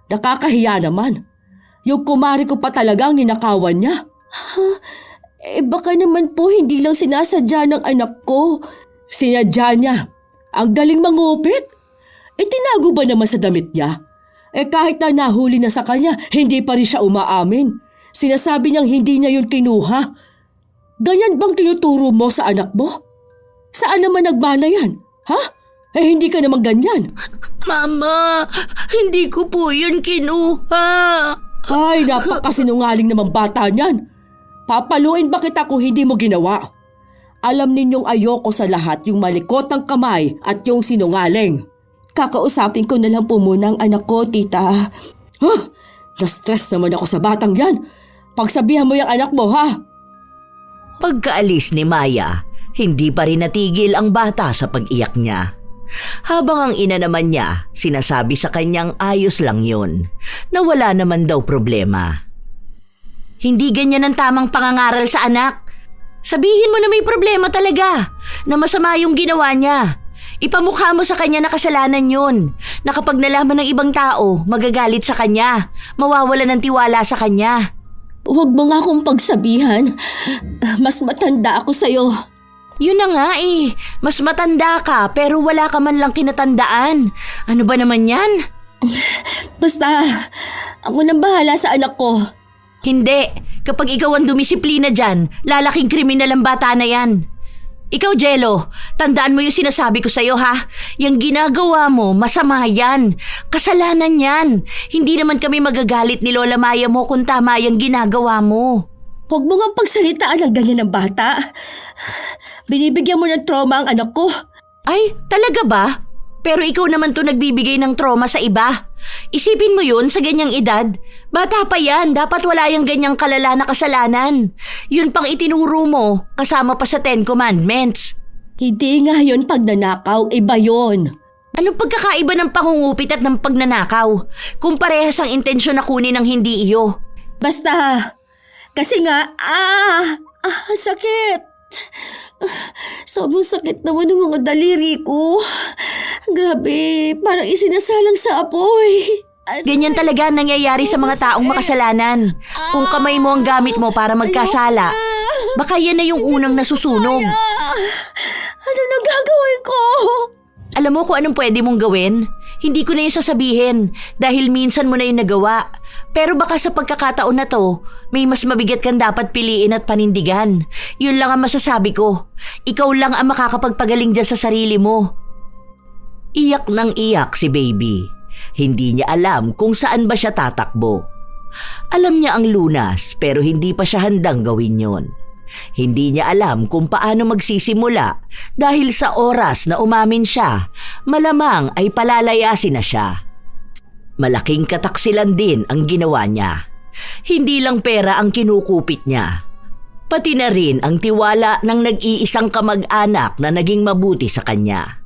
A: Nakakahiya naman. Yung kumari ko pa talaga ang ninakawan niya.
C: Baka naman po hindi lang sinasadya ng anak ko.
A: Sinadya niya. Ang galing mangupit. Tinago ba naman sa damit niya? Kahit na nahuli na sa kanya, hindi pa rin siya umaamin. Sinasabi niyang hindi niya yun kinuha. Ganyan bang tinuturo mo sa anak mo? Saan naman nagmana yan? Ha? Hindi ka naman ganyan.
B: Mama, hindi ko po yun kinuha.
A: Ay, napakasinungaling naman bata niyan. Papaluin ba kita kung hindi mo ginawa? Alam ninyong ayoko sa lahat yung malikot ng kamay at yung sinungaling. Kakausapin ko na lang po muna ang anak ko, tita. Na-stress naman ako sa batang yan. Pagsabihan mo yung anak mo, ha?
B: Pagkaalis ni Maya, hindi pa rin natigil ang bata sa pag-iyak niya. Habang ang ina naman niya, sinasabi sa kanyang ayos lang yun, na wala naman daw problema. Hindi ganyan ang tamang pangangaral sa anak. Sabihin mo na may problema talaga, na masama yung ginawa niya. Ipamukha mo sa kanya na kasalanan yun, na kapag nalaman ng ibang tao, magagalit sa kanya, mawawala ng tiwala sa kanya.
C: Huwag mo nga akong pagsabihan. Mas matanda ako sa'yo.
B: Yun na nga mas matanda ka pero wala ka man lang kinatandaan. Ano ba naman yan?
C: Basta, ako nang bahala sa anak ko.
B: Hindi, kapag ikaw ang dumisiplina dyan, lalaking kriminal ang bata na yan. Ikaw, Jello, tandaan mo yung sinasabi ko sa'yo ha. Yung ginagawa mo, masama yan. Kasalanan yan. Hindi naman kami magagalit ni Lola Maya mo kung tama yung ginagawa mo.
C: Huwag mo nga pagsalitaan ng ganyan ng bata. Binibigyan mo ng trauma ang anak ko.
B: Ay, talaga ba? Pero ikaw naman to nagbibigay ng trauma sa iba. Isipin mo yun sa ganyang edad. Bata pa yan, dapat wala yung ganyang kalala na kasalanan. Yun pang itinuro mo, kasama pa sa 10 Commandments.
C: Hindi nga yun pagnanakaw, iba yun.
B: Anong pagkakaiba ng pangungupit at ng pagnanakaw? Kung parehas ang intensyon na kunin ng hindi iyo.
C: Basta, kasi nga, sakit. Sobrang sakit naman ng mga daliri ko. Grabe, parang isinasalang sa apoy.
B: Ganyan talaga ang nangyayari sa mga taong makasalanan. Kung kamay mo ang gamit mo para magkasala, baka yan na yung unang nasusunog.
C: Ano nang gagawin ko?
B: Alam mo kung anong pwede mong gawin? Hindi ko na yung sasabihin dahil minsan mo na yung nagawa. Pero baka sa pagkakataon na to, may mas mabigat kang dapat piliin at panindigan. Yun lang ang masasabi ko. Ikaw lang ang makakapagpagaling dyan sa sarili mo. Iyak ng iyak si Baby. Hindi niya alam kung saan ba siya tatakbo. Alam niya ang lunas pero hindi pa siya handang gawin yon. Hindi niya alam kung paano magsisimula dahil sa oras na umamin siya, malamang ay palalayasin na siya. Malaking kataksilan din ang ginawa niya. Hindi lang pera ang kinukupit niya, pati na rin ang tiwala ng nag-iisang kamag-anak na naging mabuti sa kanya.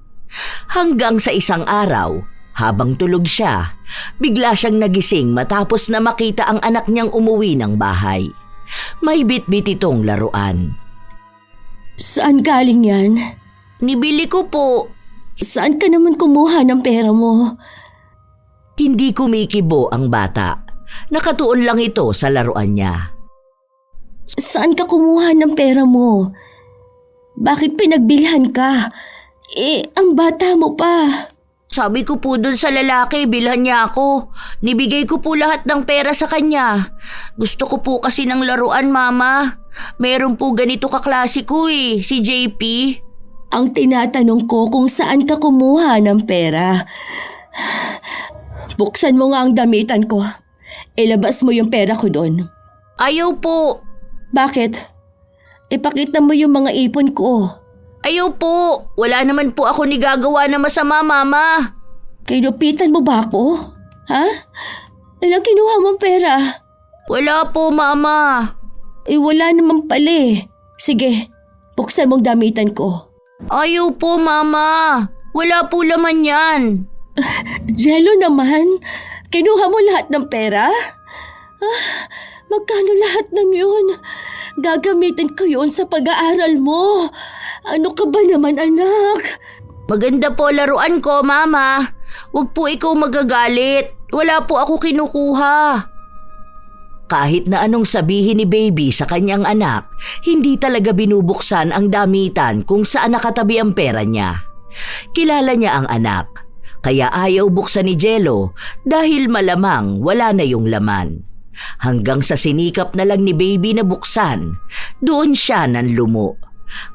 B: Hanggang sa isang araw, habang tulog siya, bigla siyang nagising matapos na makita ang anak niyang umuwi ng bahay. May bit-bit itong laruan.
C: Saan galing yan?
B: Nibili ko po.
C: Saan ka naman kumuha ng pera mo?
B: Hindi kumikibo ang bata. Nakatuon lang ito sa laruan niya.
C: Saan ka kumuha ng pera mo? Bakit pinagbilhan ka? Ang bata mo pa.
B: Sabi ko po dun sa lalaki, bilhan niya ako. Nibigay ko po lahat ng pera sa kanya. Gusto ko po kasi ng laruan, Mama. Meron po ganito kaklase ko si JP.
C: Ang tinatanong ko kung saan ka kumuha ng pera. Buksan mo nga ang damitan ko. Ilabas mo yung pera ko doon.
B: Ayaw po.
C: Bakit? Ipakita mo yung mga ipon ko.
B: Ayaw po. Wala naman po ako nigagawa na masama, Mama.
C: Kinupitan mo ba ako? Ha? Ilang kinuha mong pera?
B: Wala po, Mama.
C: Wala naman pala. Sige, buksan mong damitan ko.
B: Ayaw po, Mama. Wala po laman yan.
C: Jello naman, kinuha mo lahat ng pera? Magkano lahat ng yun? Gagamitin ko yun sa pag-aaral mo. Ano ka ba naman, anak?
B: Maganda po laruan ko, Mama. Huwag po ikaw magagalit. Wala po ako kinukuha. Kahit na anong sabihin ni Baby sa kanyang anak, hindi talaga binubuksan ang damitan kung saan nakatabi ang pera niya. Kilala niya ang anak, kaya ayaw buksan ni Jello dahil malamang wala na yung laman. Hanggang sa sinikap na lang ni Baby na buksan, doon siya nanlumo.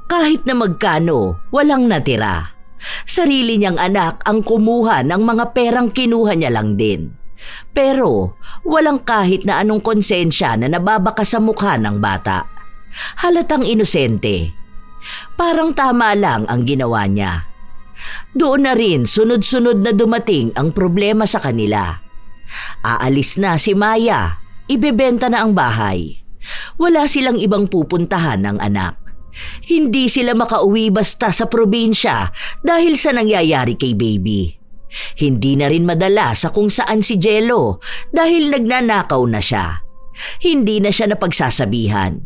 B: Kahit na magkano, walang natira. Sarili niyang anak ang kumuha ng mga perang kinuha niya lang din. Pero walang kahit na anong konsensya na nababaka sa mukha ng bata. Halatang inosente. Parang tama lang ang ginawa niya. Doon na rin sunod-sunod na dumating ang problema sa kanila. Aalis na si Maya, ibebenta na ang bahay. Wala silang ibang pupuntahan ng anak. Hindi sila makauwi basta sa probinsya dahil sa nangyayari kay baby. Hindi na rin madala sa kung saan si Jello dahil nagnanakaw na siya. Hindi na siya napagsasabihan.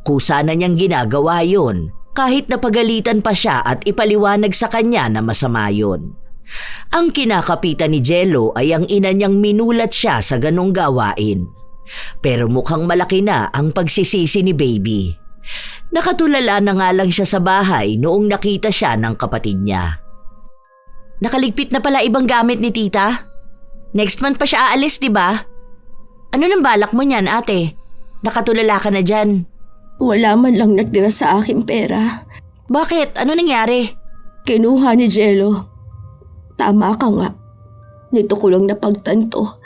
B: Kusa na niyang ginagawa yun kahit napagalitan pa siya at ipaliwanag sa kanya na masama yun. Ang kinakapitan ni Jello ay ang ina niyang minulat siya sa ganong gawain. Pero mukhang malaki na ang pagsisisi ni baby. Nakatulala na nga lang siya sa bahay noong nakita siya ng kapatid niya. Nakaligpit na pala ibang gamit ni tita. Next month pa siya aalis, di ba? Ano nang balak mo niyan, ate? Nakatulala ka na dyan.
C: Wala man lang natira sa aking pera.
B: Bakit? Ano nangyari?
C: Kinuha ni Jello. Tama ka nga. Nito ko lang napagtanto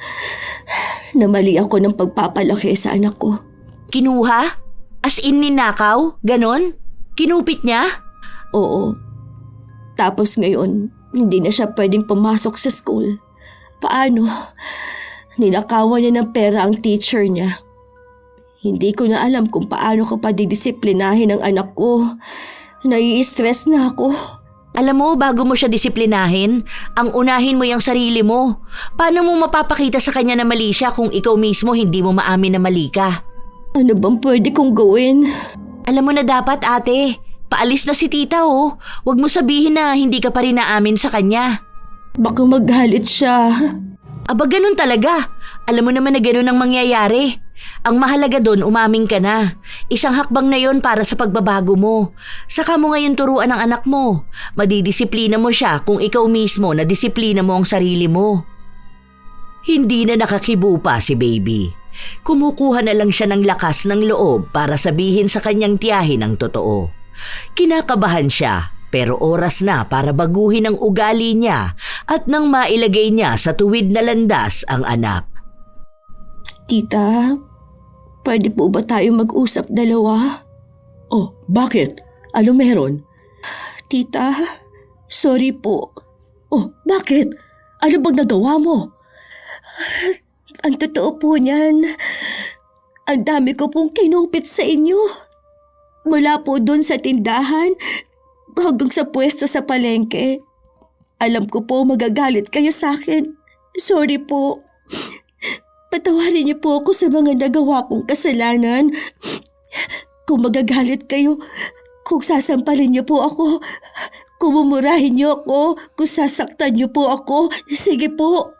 C: na mali ako ng pagpapalaki sa anak ko.
B: Kinuha? As in ninakaw? Ganon? Kinupit niya?
C: Oo. Tapos ngayon, hindi na siya pwedeng pumasok sa school. Paano? Ninakawan niya ng pera ang teacher niya. Hindi ko na alam kung paano ko pa didisiplinahin ang anak ko. Nai-stress na ako.
B: Alam mo, bago mo siya disiplinahin, ang unahin mo yung sarili mo. Paano mo mapapakita sa kanya na mali siya kung ikaw mismo hindi mo maamin na mali ka?
C: Ano bang pwede kong gawin?
B: Alam mo na dapat, ate. Paalis na si tita, oh. Huwag mo sabihin na hindi ka pa rin naamin sa kanya.
C: Baka magalit siya.
B: Aba, ganun talaga. Alam mo naman na ganun ang mangyayari. Ang mahalaga doon, umamin ka na. Isang hakbang na yon para sa pagbabago mo. Saka mo ngayon turuan ang anak mo. Madidisiplina mo siya kung ikaw mismo na disiplina mo ang sarili mo. Hindi na nakakibo pa si baby. Kumukuha na lang siya ng lakas ng loob para sabihin sa kanyang tiyahin ang totoo. Kinakabahan siya, pero oras na para baguhin ang ugali niya at nang mailagay niya sa tuwid na landas ang anak.
C: Tita, pwede po ba tayo mag-usap dalawa?
A: Oh, bakit? Ano meron?
C: Tita, sorry po.
A: Oh, bakit? Ano bang nagawa mo?
C: Ang totoo po niyan, ang dami ko pong kinupit sa inyo. Mula po doon sa tindahan hanggang sa pwesto sa palengke. Alam ko po magagalit kayo sa akin. Sorry po. Patawarin niyo po ako sa mga nagawa kong kasalanan. Kung magagalit kayo, kung sasampalin niyo po ako, kung mumurahin niyo ako, kung sasaktan niyo po ako, sige po.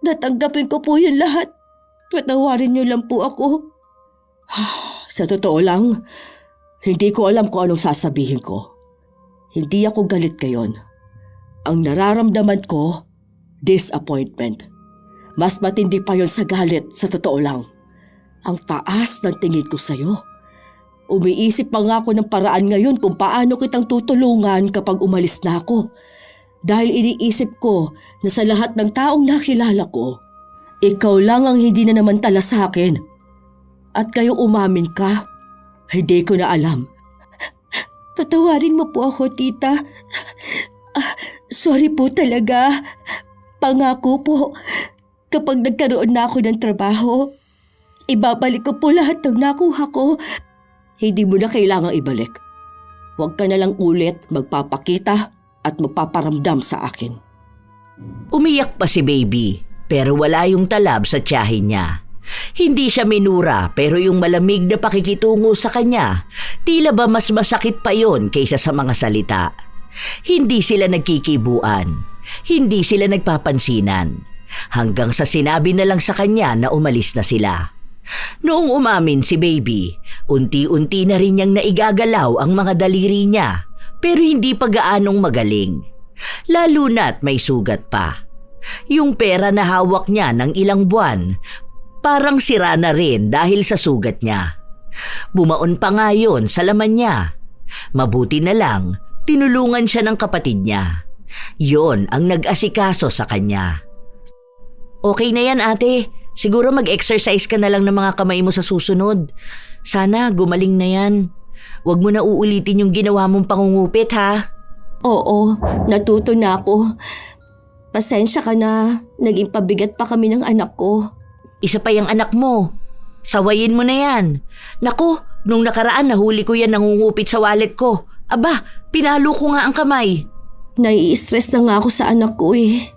C: Natanggapin ko po yun lahat. Patawarin niyo lang po ako.
A: Sa totoo lang, hindi ko alam kung anong sasabihin ko. Hindi ako galit ngayon. Ang nararamdaman ko, disappointment. Mas matindi pa yon sa galit, sa totoo lang. Ang taas ng tingin ko sa'yo. Umiisip pa nga ako ng paraan ngayon kung paano kitang tutulungan kapag umalis na ako. Dahil iniisip ko na sa lahat ng taong nakilala ko, ikaw lang ang hindi na naman tala sa akin. At kayo umamin ka, hindi ko na alam.
C: Patawarin mo po ako, tita. Sorry po talaga. Pangako po, kapag nagkaroon na ako ng trabaho, ibabalik ko po lahat ng nakuha ko.
A: Hindi mo na kailangang ibalik. Huwag ka na lang ulit magpapakita at magpaparamdam sa akin.
B: Umiyak pa si baby, pero wala yung talab sa tiyahin niya. Hindi siya minura, pero yung malamig na pakikitungo sa kanya, tila ba mas masakit pa yon kaysa sa mga salita. Hindi sila nagkikibuan, hindi sila nagpapansinan, hanggang sa sinabi na lang sa kanya na umalis na sila. Noong umamin si baby, unti-unti na rin niyang naigagalaw ang mga daliri niya, pero hindi pa gaanong magaling. Lalo na't may sugat pa. Yung pera na hawak niya ng ilang buwan, parang sira na rin dahil sa sugat niya. Bumaon pa nga yun sa laman niya. Mabuti na lang, Tinulungan siya ng kapatid niya. Yon ang nag-asikaso sa kanya. Okay na yan, ate. Siguro mag-exercise ka na lang ng mga kamay mo sa susunod. Sana gumaling na yan. Huwag mo na uulitin yung ginawa mong pangungupit, ha?
C: Oo, natuto na ako. Pasensya ka na, naging pabigat pa kami ng anak ko.
B: Isa pa yung anak mo. Sawayin mo na yan. Naku, nung nakaraan nahuli ko yan nangungupit sa wallet ko. Aba, pinalo ko nga ang kamay.
C: Nai-stress na nga ako sa anak ko eh.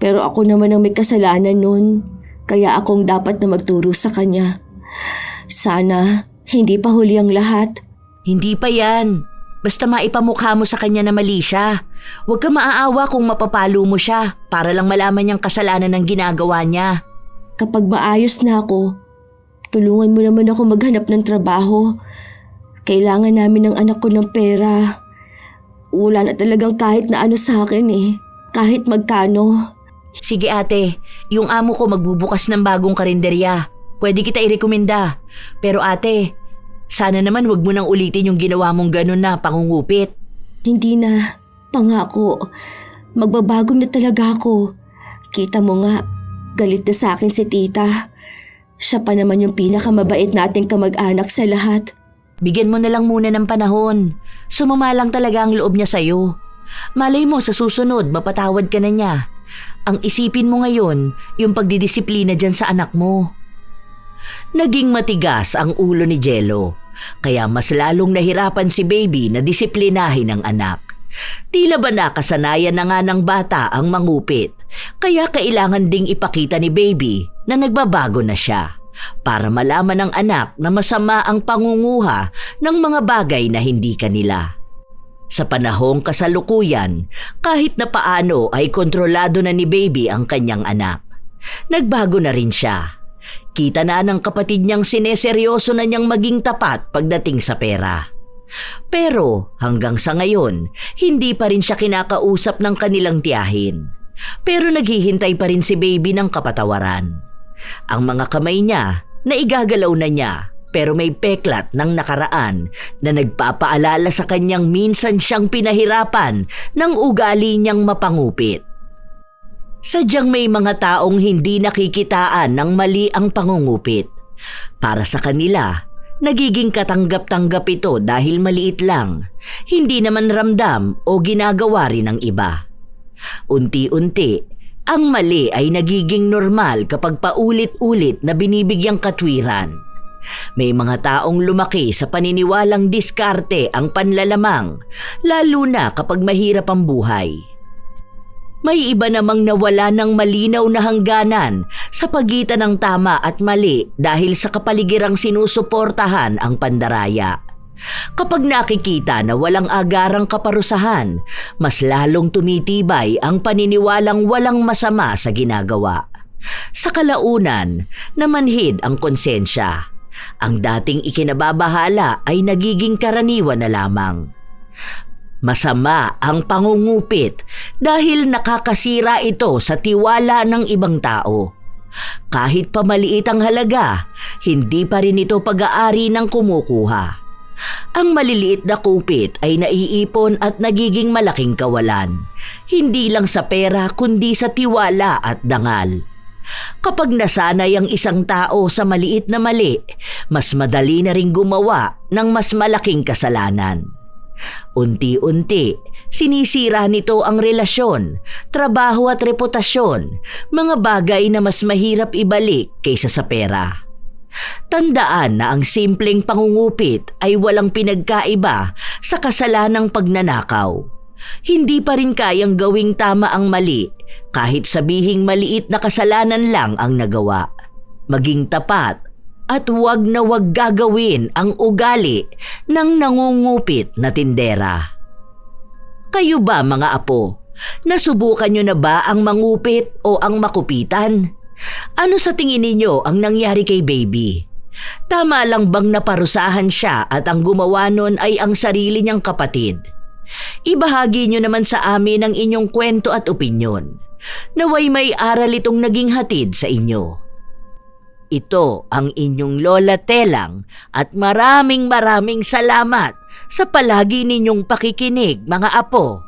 C: Pero ako naman ang may kasalanan nun. Kaya akong dapat na magturo sa kanya. Sana hindi pa huli ang lahat.
B: Hindi pa yan. Basta maipamukha mo sa kanya na mali siya. Huwag ka maaawa kung mapapalo mo siya para lang malaman niyang kasalanan ng ginagawa niya.
C: Kapag maayos na ako, tulungan mo naman ako maghanap ng trabaho. Kailangan namin ng anak ko ng pera. Wala na talagang kahit na ano sa akin eh. Kahit magkano.
B: Sige ate, yung amo ko magbubukas ng bagong karinderya. Pwede kita irekomenda. Pero ate, sana naman wag mo nang ulitin yung ginawa mong ganun na pangungupit.
C: Hindi na. Pangako. Magbabago na talaga ako. Kita mo nga, galit na sa akin si tita. Siya pa naman yung pinakamabait nating kamag-anak sa lahat.
B: Bigyan mo na lang muna ng panahon. Sumama lang talaga ang loob niya sa'yo. Malay mo sa susunod, mapatawad ka na niya. Ang isipin mo ngayon, yung pagdidisiplina dyan sa anak mo. Naging matigas ang ulo ni Jello, kaya mas lalong nahirapan si Baby na disiplinahin ang anak. Tila ba nakasanayan na nga ng bata ang mangupit, kaya kailangan ding ipakita ni Baby na nagbabago na siya para malaman ng anak na masama ang pangunguha ng mga bagay na hindi kanila. Sa panahong kasalukuyan, kahit na paano ay kontrolado na ni Baby ang kanyang anak. Nagbago na rin siya. Kita na ng kapatid niyang sineseryoso na niyang maging tapat pagdating sa pera. Pero hanggang sa ngayon, hindi pa rin siya kinakausap ng kanilang tiyahin. Pero naghihintay pa rin si Baby ng kapatawaran. Ang mga kamay niya, naigagalaw na niya, pero may peklat ng nakaraan na nagpapaalala sa kanyang minsan siyang pinahirapan ng ugali niyang mapangupit. Sadyang may mga taong hindi nakikitaan ng mali ang pangungupit. Para sa kanila, nagiging katanggap-tanggap ito dahil maliit lang, hindi naman ramdam o ginagawa rin ng iba. Unti-unti, ang mali ay nagiging normal kapag paulit-ulit na binibigyang katwiran. May mga taong lumaki sa paniniwalang diskarte ang panlalamang, lalo na kapag mahirap ang buhay. May iba namang nawala ng malinaw na hangganan sa pagitan ng tama at mali dahil sa kapaligirang sinusuportahan ang pandaraya. Kapag nakikita na walang agarang kaparusahan, mas lalong tumitibay ang paniniwalang walang masama sa ginagawa. Sa kalaunan, namanhid ang konsensya. Ang dating ikinababahala ay nagiging karaniwan na lamang. Masama ang pangungupit dahil nakakasira ito sa tiwala ng ibang tao. Kahit pa maliit ang halaga, hindi pa rin ito pag-aari ng kumukuha. Ang maliliit na kupit ay naiipon at nagiging malaking kawalan, hindi lang sa pera kundi sa tiwala at dangal. Kapag nasanay ang isang tao sa maliit na mali, mas madali na ring gumawa ng mas malaking kasalanan. Unti-unti, sinisira nito ang relasyon, trabaho at reputasyon, mga bagay na mas mahirap ibalik kaysa sa pera. Tandaan na ang simpleng pangungupit ay walang pinagkaiba sa kasalanang pagnanakaw. Hindi pa rin kayang gawing tama ang mali kahit sabihing maliit na kasalanan lang ang nagawa. Maging tapat at wag na wag gagawin ang ugali ng nangungupit na tindera. Kayo ba mga apo, nasubukan nyo na ba ang mangupit o ang makupitan? Ano sa tingin ninyo ang nangyari kay Baby? Tama lang bang naparusahan siya at ang gumawa nun ay ang sarili niyang kapatid? Ibahagi nyo naman sa amin ang inyong kwento at opinyon. Naway may aral itong naging hatid sa inyo. Ito ang inyong Lola Telang at maraming salamat sa palagi ninyong pakikinig, mga apo.